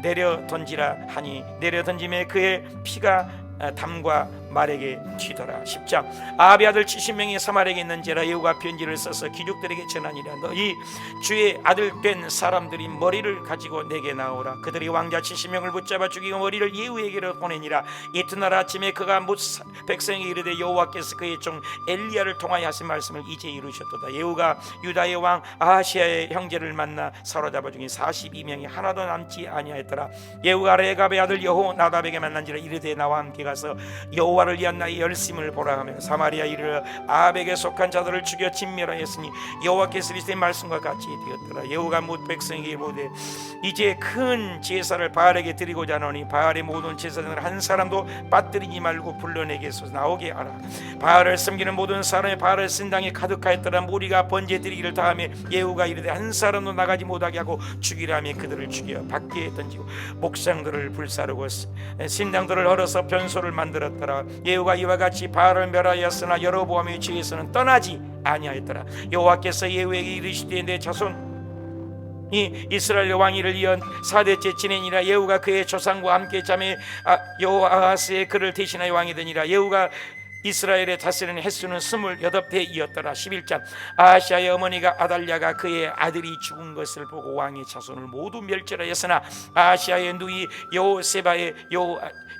내려 던지라 하니 내려 던짐에 그의 피가 담과 말에게 튀더라. 10장 아합의 아들 70명이 사마리아에 있는지라 예후가 편지를 써서 귀족들에게 전하니라. 너희 주의 아들 된 사람들이 머리를 가지고 내게 나오라. 그들이 왕자 70명을 붙잡아 죽이고 머리를 예후에게로 보내니라. 이튿날 아침에 그가 못 백성에게 이르되 여호와께서 그의 종 엘리야를 통하여 하신 말씀을 이제 이루셨도다. 예후가 유다의 왕 아하시아의 형제를 만나 사로잡아 죽인 42명이 하나도 남지 아니하였더라. 예후가 레갑의 아들 여호나답에게 만난지라. 이르되 나와 함께 가서 여호와를 위한 나의 열심을 보라 하며 사마리아 이르러 아합에게 속한 자들을 죽여 진멸하였으니 여호와께서 이르시되 말씀과 같이 되었더라. 예후가 못 백성에게 이르되 이제 큰 제사를 바알에게 드리고자 하노니 바알의 모든 제사장을 한 사람도 빠뜨리지 말고 불러내게서 나오게 하라. 바알을 섬기는 모든 사람의 바알을 쓴 당에 가득하였더라. 무리가 번제 드리기를 다하며 예후가 이르되 한 사람도 나가지 못하게 하고 죽이라며 그들을 죽여 밖에 던지고 목상들을 불사르고 신당들을 헐어서 변소를 만들었더라. 예후가 이와 같이 바알을 멸하였으나 여로보암의 죄에서는 떠나지 아니하였더라. 여호와께서 예후에게 이르시되 내 자손 이 이스라엘 왕위를 이은 4대째 지내니라. 예후가 그의 조상과 함께 잠에 여호아하스의 그를 대신하여 왕이 되니라. 예후가 이스라엘에 다스리는 횟수는 28대이었더라. 11장 아하시아의 어머니가 아달랴가 그의 아들이 죽은 것을 보고 왕의 자손을 모두 멸절하였으나 아하시아의 누이 여호세바의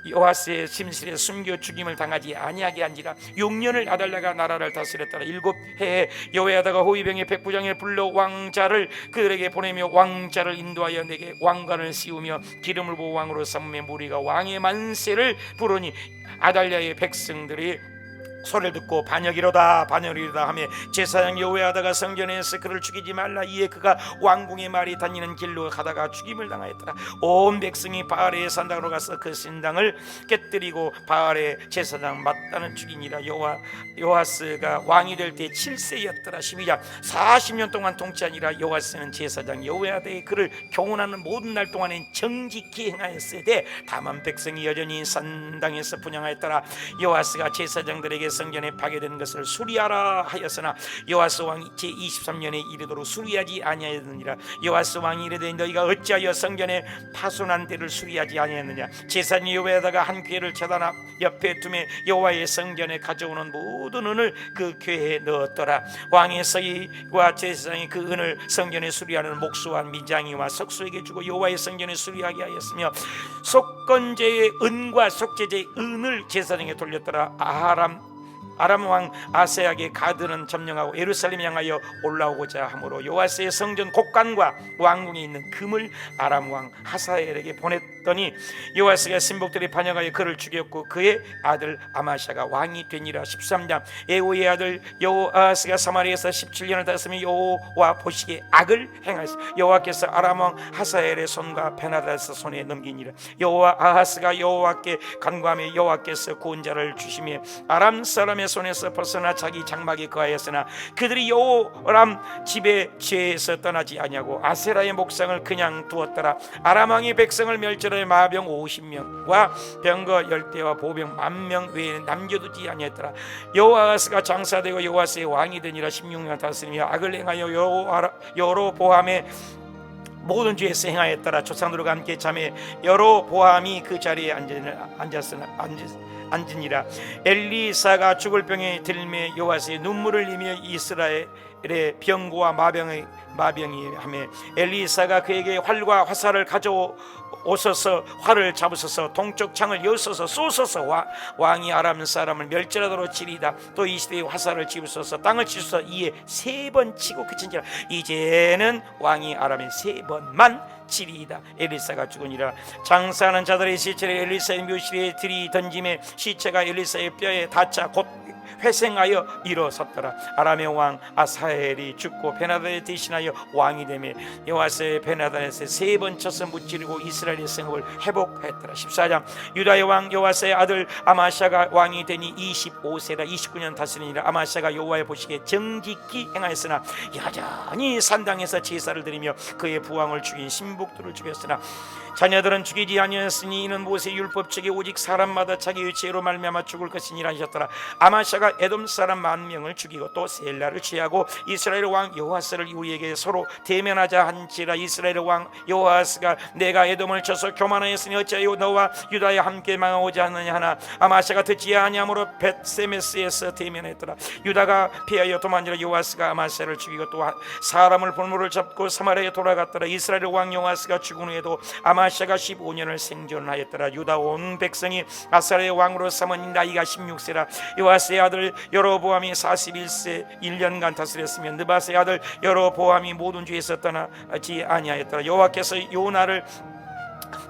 요아스의 침실에 숨겨 죽임을 당하지 아니하게 한지라. 6년을 아달랴가 나라를 다스렸더라. 7해에 여호야다가 호위병의 백부장을 불러 왕자를 그들에게 보내며 왕자를 인도하여 내게 왕관을 씌우며 기름을 부어 왕으로 삼으며 무리가 왕의 만세를 부르니 아달랴의 백성들이 소리를 듣고 반역이로다 반역이로다 하며 제사장 여호야다가 성전에서 그를 죽이지 말라. 이에 그가 왕궁의 말이 다니는 길로 가다가 죽임을 당하였더라. 온 백성이 바알의 산당으로 가서 그 신당을 깨뜨리고 바알의 제사장 mat단을 죽이니라. 요아스가 왕이 될 때 7세였더라. 12장 40년 동안 통치하니라. 요아스는 제사장 여호야다의 그를 교훈하는 모든 날 동안에 정직히 행하였으되 다만 백성이 여전히 산당에서 분향하였더라. 요아스가 제사장들에게 성전에 파괴된 것을 수리하라 하였으나 요아스 왕이 제23년에 이르도록 수리하지 아니하였느니라. 요아스 왕이 이르되 너희가 어찌하여 성전에 파손한 데를 수리하지 아니하였느냐. 제사장 여호야다가 한 궤를 제단 옆에 두매 여호와의 성전에 가져오는 모든 은을 그 궤에 넣었더라. 왕의 서기와 제사장이 그 은을 성전에 수리하는 목수와 미장이와 석수에게 주고 여호와의 성전에 수리하게 하였으며 속건제의 은과 속죄제의 은을 제사장에 돌렸더라. 아람 왕 아세야게 가드는 점령하고 예루살렘 향하여 올라오고자 하므로 요아스의 성전 곡간과 왕궁에 있는 금을 아람 왕 하사엘에게 보냈더니 요아스가 신복들이 반역하여 그를 죽였고 그의 아들 아마샤가 왕이 되니라. 13장 예후의 아들 여호아스가 사마리아에서 17년을 다스리며 여호와 보시기에 악을 행하였으 여호와께서 아람 왕 하사엘의 손과 베나다스 손에 넘기니라. 여호아하스가 여호와께 간구하며 여호와께서 구원자를 주시며 아람 사람의 손에서 벗어나 자기 장막에 거하였으나 그들이 여호람 집의 죄에서 떠나지 아니하고 아세라의 목상을 그냥 두었더라. 아람 왕이 백성을 멸절하여 마병 50명과 병거 10대와 보병 10,000명 외에는 남겨두지 아니했더라. 여호아하스가 장사되고 여호아스의 왕이 되니라. 16년 다스리며 악을 행하여 여로보암의 모든 죄에서 행하였더라. 조상들과 함께 잠에 여로보암이 그 자리에 앉으니라. 엘리사가 죽을 병에 들매 요아스의 눈물을 흘리며 이스라엘의 병고와 마병이 하며 엘리사가 그에게 활과 화살을 가져오소서 활을 잡으소서 동쪽 창을 여소서 쏘소서 왕이 아람 사람을 멸절하도록 치리다. 또 이 시대에 화살을 집으소서 땅을 치소서. 이에 3번 치고 그친지라. 이제는 왕이 아람에 3번만 치리이다. 엘리사가 죽으니라. 장사하는 자들의 시체를 엘리사의 묘실에 들이던짐에 시체가 엘리사의 뼈에 닿자 곧 회생하여 일어섰더라. 아람의 왕 아사엘이 죽고 베나단에 대신하여 왕이 되며 여호와스의 베나단에서 3번 쳐서 무찌르고 이스라엘의 성읍을 회복했더라. 14장 유다의 왕 여호와스의 아들 아마샤가 왕이 되니 25세라. 29년 다스리니라. 아마샤가 여호와의 보시기에 정직히 행하였으나 여전히 산당에서 제사를 드리며 그의 부왕을 죽인 신복들을 죽였으나 자녀들은 죽이지 아니하였으니 이는 모세 율법책에 오직 사람마다 자기의 죄로 말미암아 죽을 것이니라 하셨더라. 아마샤가 아마사가 에돔 사람 10,000명을 죽이고 또 셀라를 취하고 이스라엘 왕 여호아스를 우리에게 서로 대면하자 한지라. 이스라엘 왕 여호아스가 내가 에돔을 쳐서 교만하였으니 어찌하여 너와 유다에 함께 망하고자 하느냐 하나 아마사가 듣지 아니하므로 벳세메스에서 대면했더라. 유다가 피하여 도망하여 여호아스가 아마사를 죽이고 또 사람을 볼모를 잡고 사마리아에 돌아갔더라. 이스라엘 왕 여호아스가 죽은 후에도 아마샤가 15년을 생존하였더라. 유다 온 백성이 아사의 왕으로 삼은 나이가 16세라. 여호아스의 아들 여로보암이 41세 1년간 다스렸으며 느바스의 아들 여로보암이 모든 죄에서 떠나지 아니하였더라. 여호와께서 요나를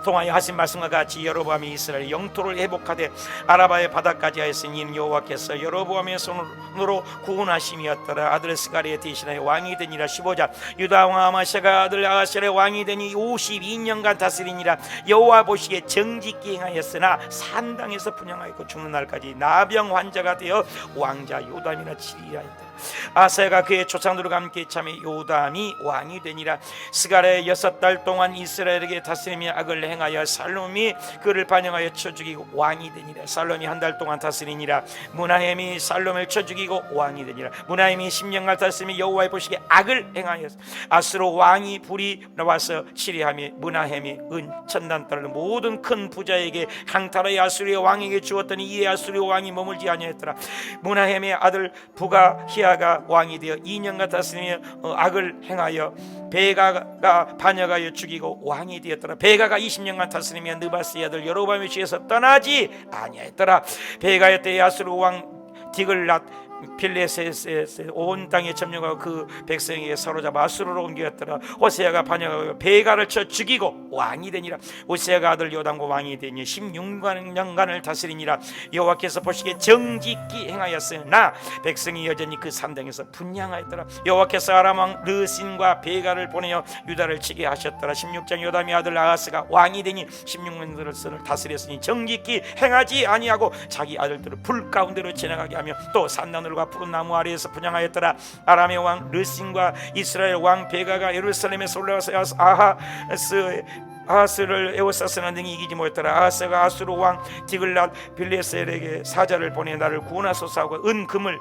통하여 하신 말씀과 같이 여로보암이 이스라엘 영토를 회복하되 아라바의 바다까지 하였으니 이는 여호와께서 여로보암의 손으로 구원하심이었더라. 아들 스가리의 대신하여 왕이 되니라. 15장 유다 왕 아마샤가 아들 아하셀의 왕이 되니 52년간 다스리니라. 여호와 보시기에 정직히 행하였으나 산당에서 분양하였고 죽는 날까지 나병 환자가 되어 왕자 요담이나 치리하였더라. 아사야가 그의 조상들과 함께 참에 요담이 왕이 되니라. 스가랴의 6달 동안 이스라엘에게 다스리며 악을 행하여 살롬이 그를 반영하여 쳐 죽이고 왕이 되니라. 살롬이 한 달 동안 다스리니라. 무나헴이 살롬을 쳐 죽이고 왕이 되니라. 무나헴이 10년간 다스리며 여호와의 보시기에 악을 행하여 아수르 왕이 불이 나와서 치리하며 무나헴이 은 1000단달러 모든 큰 부자에게 강탈하여 아수르의 왕에게 주었더니 이에 아수르 왕이 머물지 아니하였더라. 무나헴의 아들 부가히야가 왕이 되어 2년간 다스리며 악을 행하여 베가가 반역하여 죽이고 왕이 되었더라. 베가가 20년간 다스리며 느바스의 아들 여로보암의 죄에서 떠나지 아니하였더라. 베가의 때에 아수르 왕 디글랏 필레셋에서 온 땅에 점령하고 그 백성에게 사로잡아 아수르로 옮겼더라. 호세아가 반역하고 베가를 쳐 죽이고 왕이 되니라. 호세아가 아들 요담과 왕이 되니 16년간을 다스리니라. 여호와께서 보시기에 정직히 행하였으나 백성이 여전히 그 산당에서 분향하였더라. 여호와께서 아람 왕 르신과 베가를 보내어 유다를 치게 하셨더라. 16장 요담의 아들 아하스가 왕이 되니 16년을 다스렸으니 정직히 행하지 아니하고 자기 아들들을 불 가운데로 지나가게 하며 또 산나늘과 푸른 나무 아래에서 분향하였더라. 아람의 왕 르신과 이스라엘 왕 베가가 예루살렘에서 올라와서 아하스를 에워싸스는 등이 이기지 못했더라. 아하스가 아수르 왕 디글랏 빌레셀에게 사자를 보내 나를 구원하소서 하고 은금을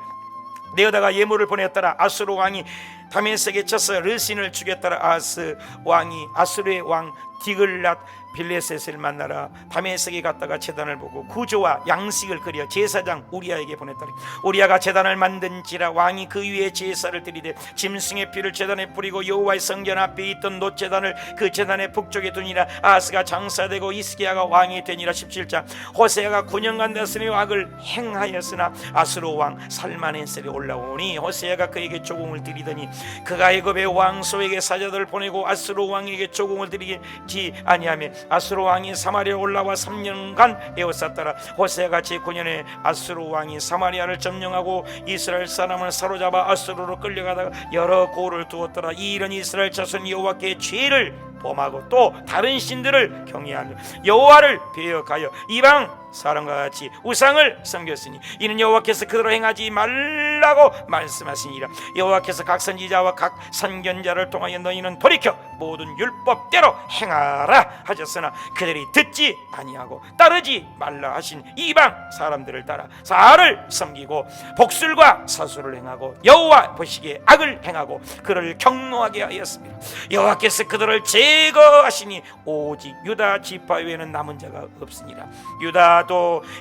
내어다가 예물을 보냈더라. 아수르 왕이 다메섹에 쳐서 르신을 죽였더라. 아하스 왕이 아수르의 왕 디글랏 빌레셋을 만나라. 다메섹에 갔다가 제단을 보고 구조와 양식을 그려 제사장 우리아에게 보냈더니 우리아가 제단을 만든지라. 왕이 그 위에 제사를 드리되 짐승의 피를 제단에 뿌리고 여호와의 성전 앞에 있던 놋제단을 그 제단의 북쪽에 두니라. 아하스가 장사되고 히스기야가 왕이 되니라. 17장 호세아가 9년간 다스리며 악을 행하였으나 아수르 왕 살마네셀이 올라오니 호세아가 그에게 조공을 드리더니 그가 애굽의 왕소에게 사자들을 보내고 아수르 왕에게 조공을 드리지 아니하며 아수르 왕이 사마리아에 올라와 3년간 에워쌌더라. 호세아가 제9년에 아수르 왕이 사마리아를 점령하고 이스라엘 사람을 사로잡아 아수르로 끌려가다가 여러 고를 두었더라. 이 일은 이스라엘 자손 여호와께 죄를 범하고 또 다른 신들을 경외하며 여호와를 배역하여 이방 사람과 같이 우상을 섬겼으니 이는 여호와께서 그대로 행하지 말라고 말씀하시니라. 여호와께서 각 선지자와 각 선견자를 통하여 너희는 돌이켜 모든 율법대로 행하라 하셨으나 그들이 듣지 아니하고 따르지 말라 하신 이방 사람들을 따라 사알을 섬기고 복술과 사수를 행하고 여호와 보시기에 악을 행하고 그를 경노하게 하였습니다. 여호와께서 그들을 제거하시니 오직 유다 지파 외에는 남은 자가 없으니라. 유다도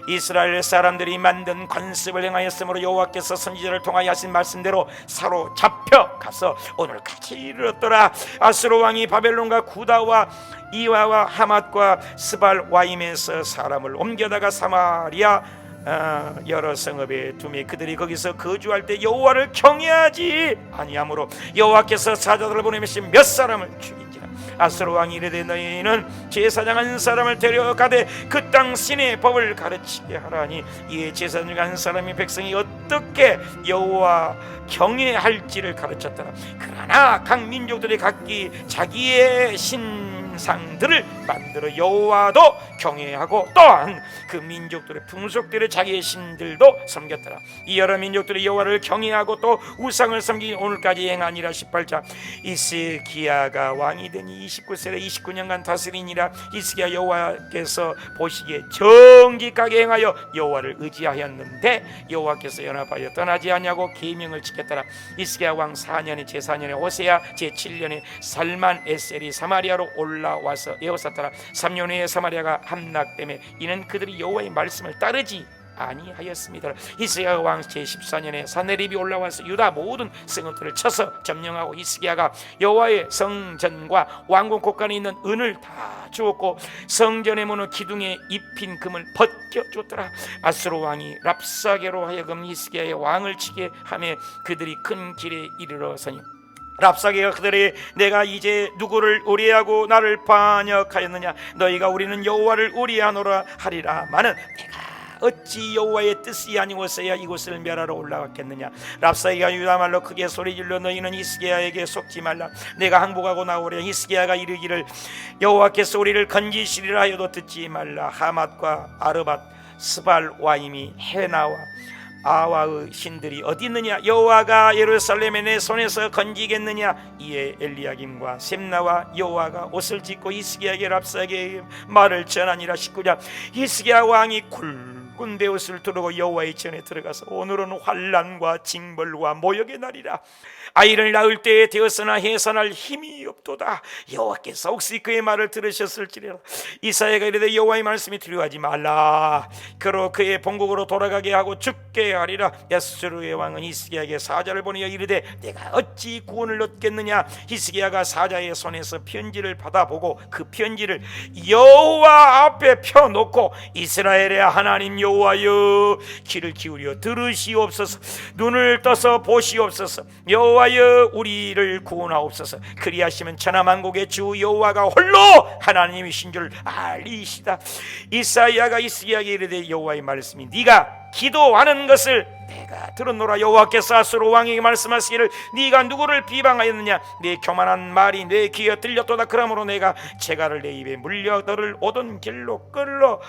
이스라엘 사람들이 만든 관습을 행하였으므로 여호와께서 선지자를 통하여 하신 말씀대로 사로잡혀 가서 오늘까지 이르렀더라. 아수르 왕이 바벨론과 구다와 이와와 하맛과 스발 와임에서 사람을 옮겨다가 사마리아 여러 성읍에 두매 그들이 거기서 거주할 때 여호와를 경외하지 아니하므로 여호와께서 사자들을 보내면서 몇 사람을 죽인지라. 아수르 왕이 이르되 너희는 제사장 한 사람을 데려가되 그 땅 신의 법을 가르치게 하라니 이에 제사장 중 한 사람이 백성이 어떻게 여호와 경외할지를 가르쳤더라. 그러나 각 민족들이 각기 자기의 신상들을 만들어 여호와도 경외하고 또한 그 민족들의 풍속대로 자기의 신들도 섬겼더라. 이 여러 민족들이 여호와를 경외하고 또 우상을 섬기니 오늘까지 행하니라. 18장 히스기야가 왕이 되니 29세에 29년간 다스리니라. 히스기야 여호와께서 보시기에 정직하게 행하여 여호와를 의지하였는데 여호와께서 연합하여 떠나지 아니하고 계명을 지켰더라. 히스기야 왕 4년에 제4년에 호세야 제7년에 살만 에셀이 사마리아로 올라와서 에워쌌더라. 3년 후에 사마리아가 함락되매 이는 그들이 여호와의 말씀을 따르지 아니하였습니다. 히스기야 왕 제14년에 사네립이 올라와서 유다 모든 성읍들을 쳐서 점령하고 히스기야가 여호와의 성전과 왕궁 곳간에 있는 은을 다 주었고 성전의 문은 기둥에 입힌 금을 벗겨주었더라. 아수르 왕이 랍사게로 하여금 히스기야의 왕을 치게 하며 그들이 큰 길에 이르러서니 랍사게가 그들이 내가 이제 누구를 의뢰하고 나를 반역하였느냐 너희가 우리는 여호와를 의뢰하노라 하리라 마는 내가 어찌 여호와의 뜻이 아니었어야 이곳을 멸하러 올라갔겠느냐. 랍사게가 유다말로 크게 소리질러 너희는 히스기야에게 속지 말라. 내가 항복하고 나오려. 히스기야가 이르기를 여호와께서 우리를 건지시리라 하여도 듣지 말라. 하맛과 아르밧 스발와임이 헤나와 아와의 신들이 어디 있느냐. 여호와가 예루살렘에 내 손에서 건지겠느냐. 이에 엘리야김과 셈나와 여호와가 옷을 찢고 히스기야에게 랍사게의 말을 전하니라. 19장 히스기야 왕이 굵은 베옷을 두르고 여호와의 전에 들어가서 오늘은 환난과 징벌과 모욕의 날이라. 아이를 낳을 때에 되었으나 해산할 힘이 없도다. 여호와께서 혹시 그의 말을 들으셨을지라. 이사야가 이르되 여호와의 말씀이 두려워하지 말라. 그로 그의 본국으로 돌아가게 하고 죽게 하리라. 야스루의 왕은 히스기야에게 사자를 보내어 이르되 내가 어찌 구원을 얻겠느냐. 히스기야가 사자의 손에서 편지를 받아보고 그 편지를 여호와 앞에 펴놓고 이스라엘의 하나님 여호와여 귀를 기울여 들으시옵소서. 눈을 떠서 보시옵소서. 여호와여 우리를 구원하옵소서. 그리하시면 천하만국의 주 여호와가 홀로 하나님이신 줄 알리시다. 이사야가 히스기야에게 이르되 여호와의 말씀이 네가 기도하는 것을 내가 들었노라. 여호와께서 아수르 왕에게 말씀하시기를 네가 누구를 비방하였느냐. 네 교만한 말이 내 귀에 들렸도다. 그러므로 내가 재갈을 내 입에 물려 너를 오던 길로 끌러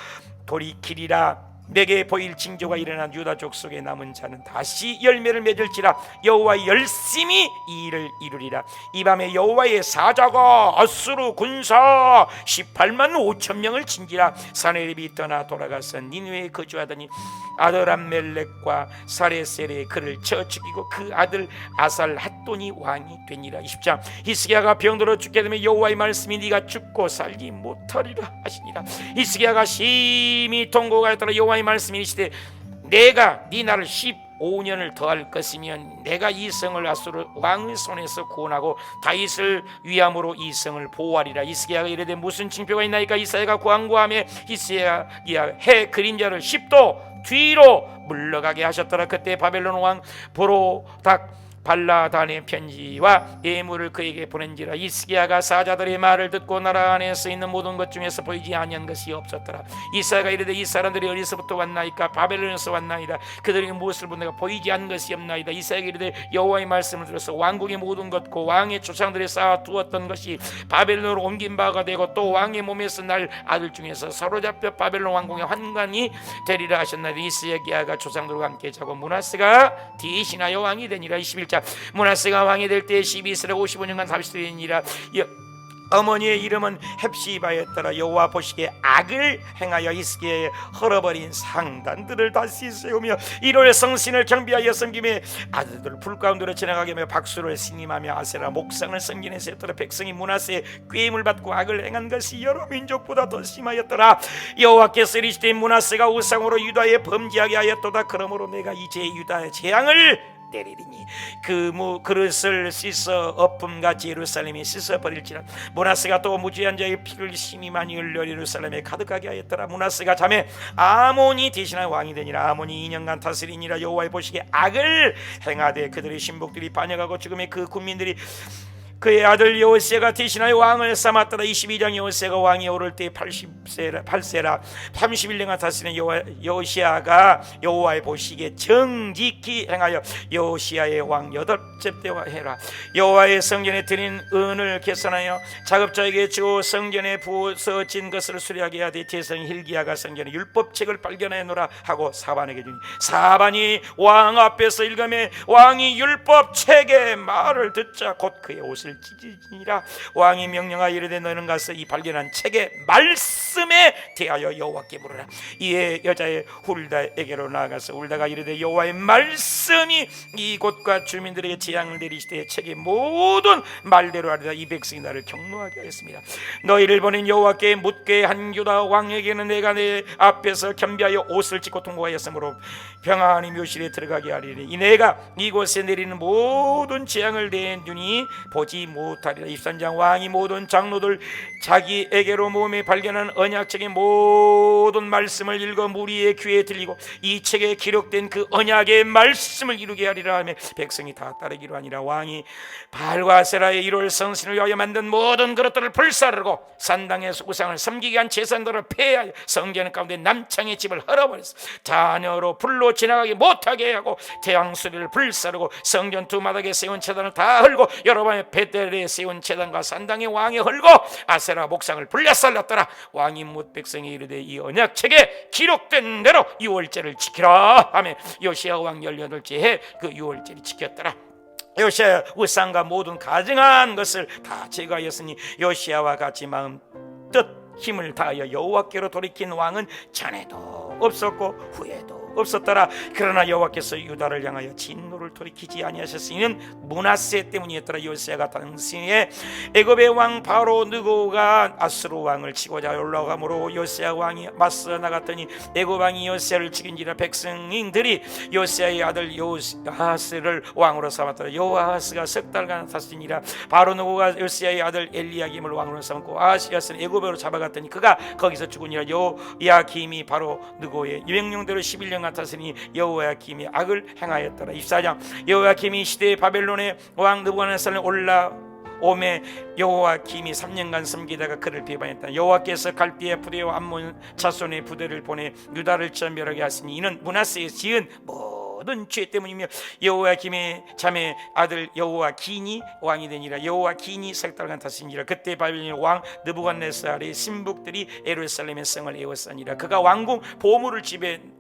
돌이키리라. 내게 보일 징조가 일어난 유다족 속에 남은 자는 다시 열매를 맺을지라. 여호와 열심히 이 일을 이루리라. 이 밤에 여호와의 사자가 아수르 군사 18만 5천 명을 친지라. 사네립이 떠나 돌아가서 니느웨에 거주하더니 아드람멜렉과 사레셀에 그를 쳐 죽이고 그 아들 아살 핫돈이 왕이 되니라. 20장 히스기야가 병들어 죽게 되면 여호와의 말씀이 네가 죽고 살지 못하리라 하시니라. 히스기야가 심히 통곡하였더라. 여호와의 말씀이 이시되 내가 네 나를 15년을 더할 것이면 내가 이 성을 아수르 왕의 손에서 구원하고 다윗을 위함으로 이 성을 보호하리라. 히스기야가 이르되 무슨 징표가 있나이까. 이사야가 구하며 히스기야가 해 그림자를 10도 뒤로 물러가게 하셨더라. 그때 바벨론 왕 보로닥 발라단의 편지와 예물을 그에게 보낸지라. 히스기야가 사자들의 말을 듣고 나라 안에 서 있는 모든 것 중에서 보이지 아니한 것이 없었더라. 이사야가 이르되 이 사람들이 어디서부터 왔나이까. 바벨론에서 왔나이다. 그들이 무엇을 본 내가 보이지 않은 것이 없나이다. 이사야가 이르되 여호와의 말씀을 들어서 왕국의 모든 것과 왕의 조상들이 쌓아두었던 것이 바벨론으로 옮긴 바가 되고 또 왕의 몸에서 날 아들 중에서 사로잡혀 바벨론 왕궁의 환관이 되리라 하셨나니 히스기야가 조상들과 함께 자고 므낫세가 대신하여 왕이 되니라. 21장 므낫세가 왕이 될 때 12세로 55년간 다윗이니라. 어머니의 이름은 헵시바였더라. 여호와 보시기에 악을 행하여 히스기야의 헐어버린 상단들을 다시 세우며 이로의 성신을 경비하여 섬김에 아들들 불 가운데로 지나가게 하며 박수를 신임하며 아세라 목상을 성전에 세웠더라. 백성이 므낫세의 꾀임을 받고 악을 행한 것이 여러 민족보다 더 심하였더라. 여호와께서 이르시되 므낫세가 우상으로 유다에 범죄하게 하였도다. 그러므로 내가 이제 유다의 재앙을 내리리니 그 그릇을 씻어 엎음같이 예루살렘이 씻어버릴지라. 므낫세가 또 무죄한 자의 피를 심히 많이 흘려 예루살렘에 가득하게 하였더라. 므낫세가 자매 아몬이 대신하여 왕이 되니라. 아몬이 2년간 다스리니라. 여호와의 보시기에 악을 행하되 그들의 신복들이 반역하고 지금의 그 군민들이 그의 아들 여호세가 대신하여 왕을 삼았더라. 22장 여호세가 왕이 오를 때 8세라 31년간 다스리는 여호시아가 여호와의 보시기에 정직히 행하여 여호시아의 왕 8째 때와 해라. 여호와의 성전에 드린 은을 계산하여 작업자에게 주어 성전에 부서진 것을 수리하게 하되 제성 hil기야가 성전에 율법책을 발견하여 놓으라 하고 사반에게 주니 사반이 왕 앞에서 읽으며 왕이 율법책의 말을 듣자 곧 그의 옷을 옷을 찢으니라. 왕이 명령하여 이르되 너는 가서 이 발견한 책의 말씀에 대하여 여호와께 물으라. 이에 여자의 훌다에게로 나아가서 훌다가 이르되 여호와의 말씀이 이곳과 주민들에게 재앙을 내리시되 책의 모든 말대로 하리라. 이 백성이 나를 경노하게 하였습니다. 너희를 보낸 여호와께 묻게 한 유다 왕에게는 내가 내 앞에서 겸비하여 옷을 찢고 통과하였으므로 평안히 묘실에 들어가게 하리니 이 내가 이곳에 내리는 모든 재앙을 내 눈이 보지 못하리라. 입산장 왕이 모든 장로들 자기에게로 몸에 발견한 언약책의 모든 말씀을 읽어 무리의 귀에 들리고 이 책에 기록된 그 언약의 말씀을 이루게 하리라 하며 백성이 다 따르기로 하니라. 왕이 바알과 아세라의 이룰 성신을 위하여 만든 모든 그릇들을 불사르고 산당에서 우상을 섬기게 한 제사장들을 폐하여 성전 가운데 남창의 집을 헐어버렸어. 자녀로 불로 지나가게 못하게 하고 태양 소리를 불사르고 성전 두 마닥에 세운 제단을 다 헐고 여러 번의 베델에 세운 제단과 산당의 왕에 헐고 아세라 목상을 불려살랐더라. 왕이 묻 백성이 이르되 이 언약책에 기록된 대로 유월절을 지키라 하며 요시야 왕 18째 해 그 유월절을 지켰더라. 요시야 우상과 모든 가증한 것을 다 제거하였으니 요시야와 같이 마음 뜻 힘을 다하여 여호와께로 돌이킨 왕은 전에도 없었고 후에도 없었더라. 그러나 여호와께서 유다를 향하여 진노를 돌이키지 아니하셨으니는 므낫세 때문이었더라. 요시야가 당시에 애굽의 왕 바로 느고가 아수르 왕을 치고자 올라가므로 요시야 왕이 맞서 나갔더니 애굽 왕이 요시야를 죽인지라. 백성인들이 요시야의 아들 요아스를 왕으로 삼았더라. 요아스가 석 달간 다스리니라. 바로 느고가 요시야의 아들 엘리야김을 왕으로 삼고 아하시야스는 애굽으로 잡아갔더니 그가 거기서 죽으니라. 요야김이 바로 느고의 명령대로 11년간 다스리니 여호야김이 악을 행하였더라. 24장 여호야김이 시대의 바벨론의 왕 느부갓네살에 올라오매 여호야김이 3년간 섬기다가 그를 배반했다. 여호와께서 갈대의 부대와 암몬 자손의 부대를 보내 유다를 전멸하게 하시니 이는 므낫세의 지은 모든 죄 때문이며 여호야김의 자매 아들 여호야긴이 왕이 되니라. 여호야긴이 석 달간 다스리니라. 그때 바벨론 왕 느부갓네살의 신복들이 예루살렘의 성을 에워싸니라. 그가 왕궁 보물을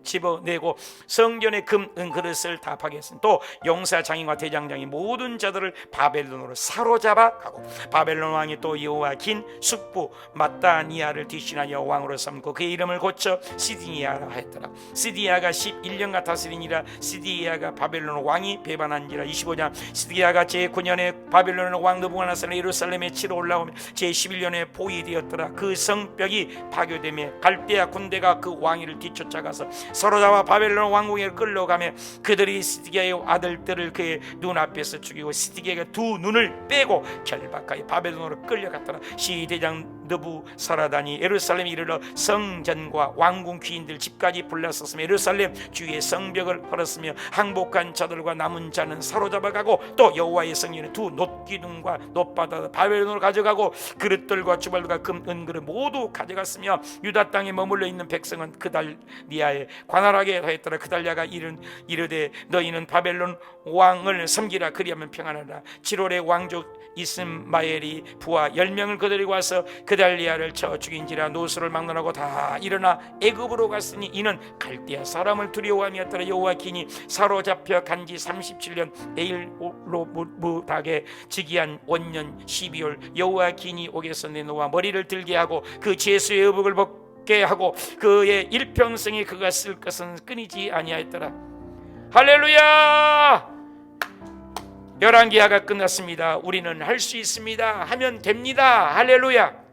집어내고 성전의 금, 은 그릇을 다 파괴했으니 또 용사 장인과 대장장이 모든 자들을 바벨론으로 사로잡아 가고 바벨론 왕이 또 여호야긴 숙부 마따니아를 뒤신하여 왕으로 삼고 그의 이름을 고쳐 시드기야라 하였더라. 시드기야가 11년간 다스리니라. 시드기야가 바벨론 왕이 배반한지라. 25장 시드기야가 제9년에 바벨론 왕 느부갓네살 예루살렘에 치러 올라오며 제11년에 포위되었더라. 그 성벽이 파괴되며 갈대아 군대가 그 왕위를 뒤쫓아가서 서로잡아 바벨론 왕궁에 끌려가며 그들이 시드기야의 아들들을 그의 눈앞에서 죽이고 시드기야가 두 눈을 빼고 결박하여 바벨론으로 끌려갔더라. 시대장 느부사라단이 예루살렘에 이르러 성전과 왕궁 귀인들 집까지 불렀었으며 예루살렘 주위의 성벽을 헐었으며 항복한 자들과 남은 자는 사로잡아가고 또 여호와의 성전의 두 놋기둥과 놋바다 바벨론으로 가져가고 그릇들과 주발과 금, 은그릇 모두 가져갔으며 유다 땅에 머물러 있는 백성은 그달리아에 관할하게 하였더라. 그달리아가 이르되 너희는 바벨론 왕을 섬기라. 그리하면 평안하라. 7월에 왕족 이스마엘이 부하 10명을 거느리고 와서 그달리아를 쳐 죽인지라. 노수를 막론하고 다 일어나 애굽으로 갔으니 이는 갈대아 사람을 두려워함이었더라. 여호야긴이 사로잡혀 간지 37년 에일로무닥에 즉위한 원년 12월 여호야긴이 옥에서 내놓아 머리를 들게 하고 그 제수의 의복을 벗게 하고 그의 일평생에 그가 쓸 것은 끊이지 아니하였더라. 할렐루야. 열왕기하가 끝났습니다. 우리는 할 수 있습니다. 하면 됩니다. 할렐루야.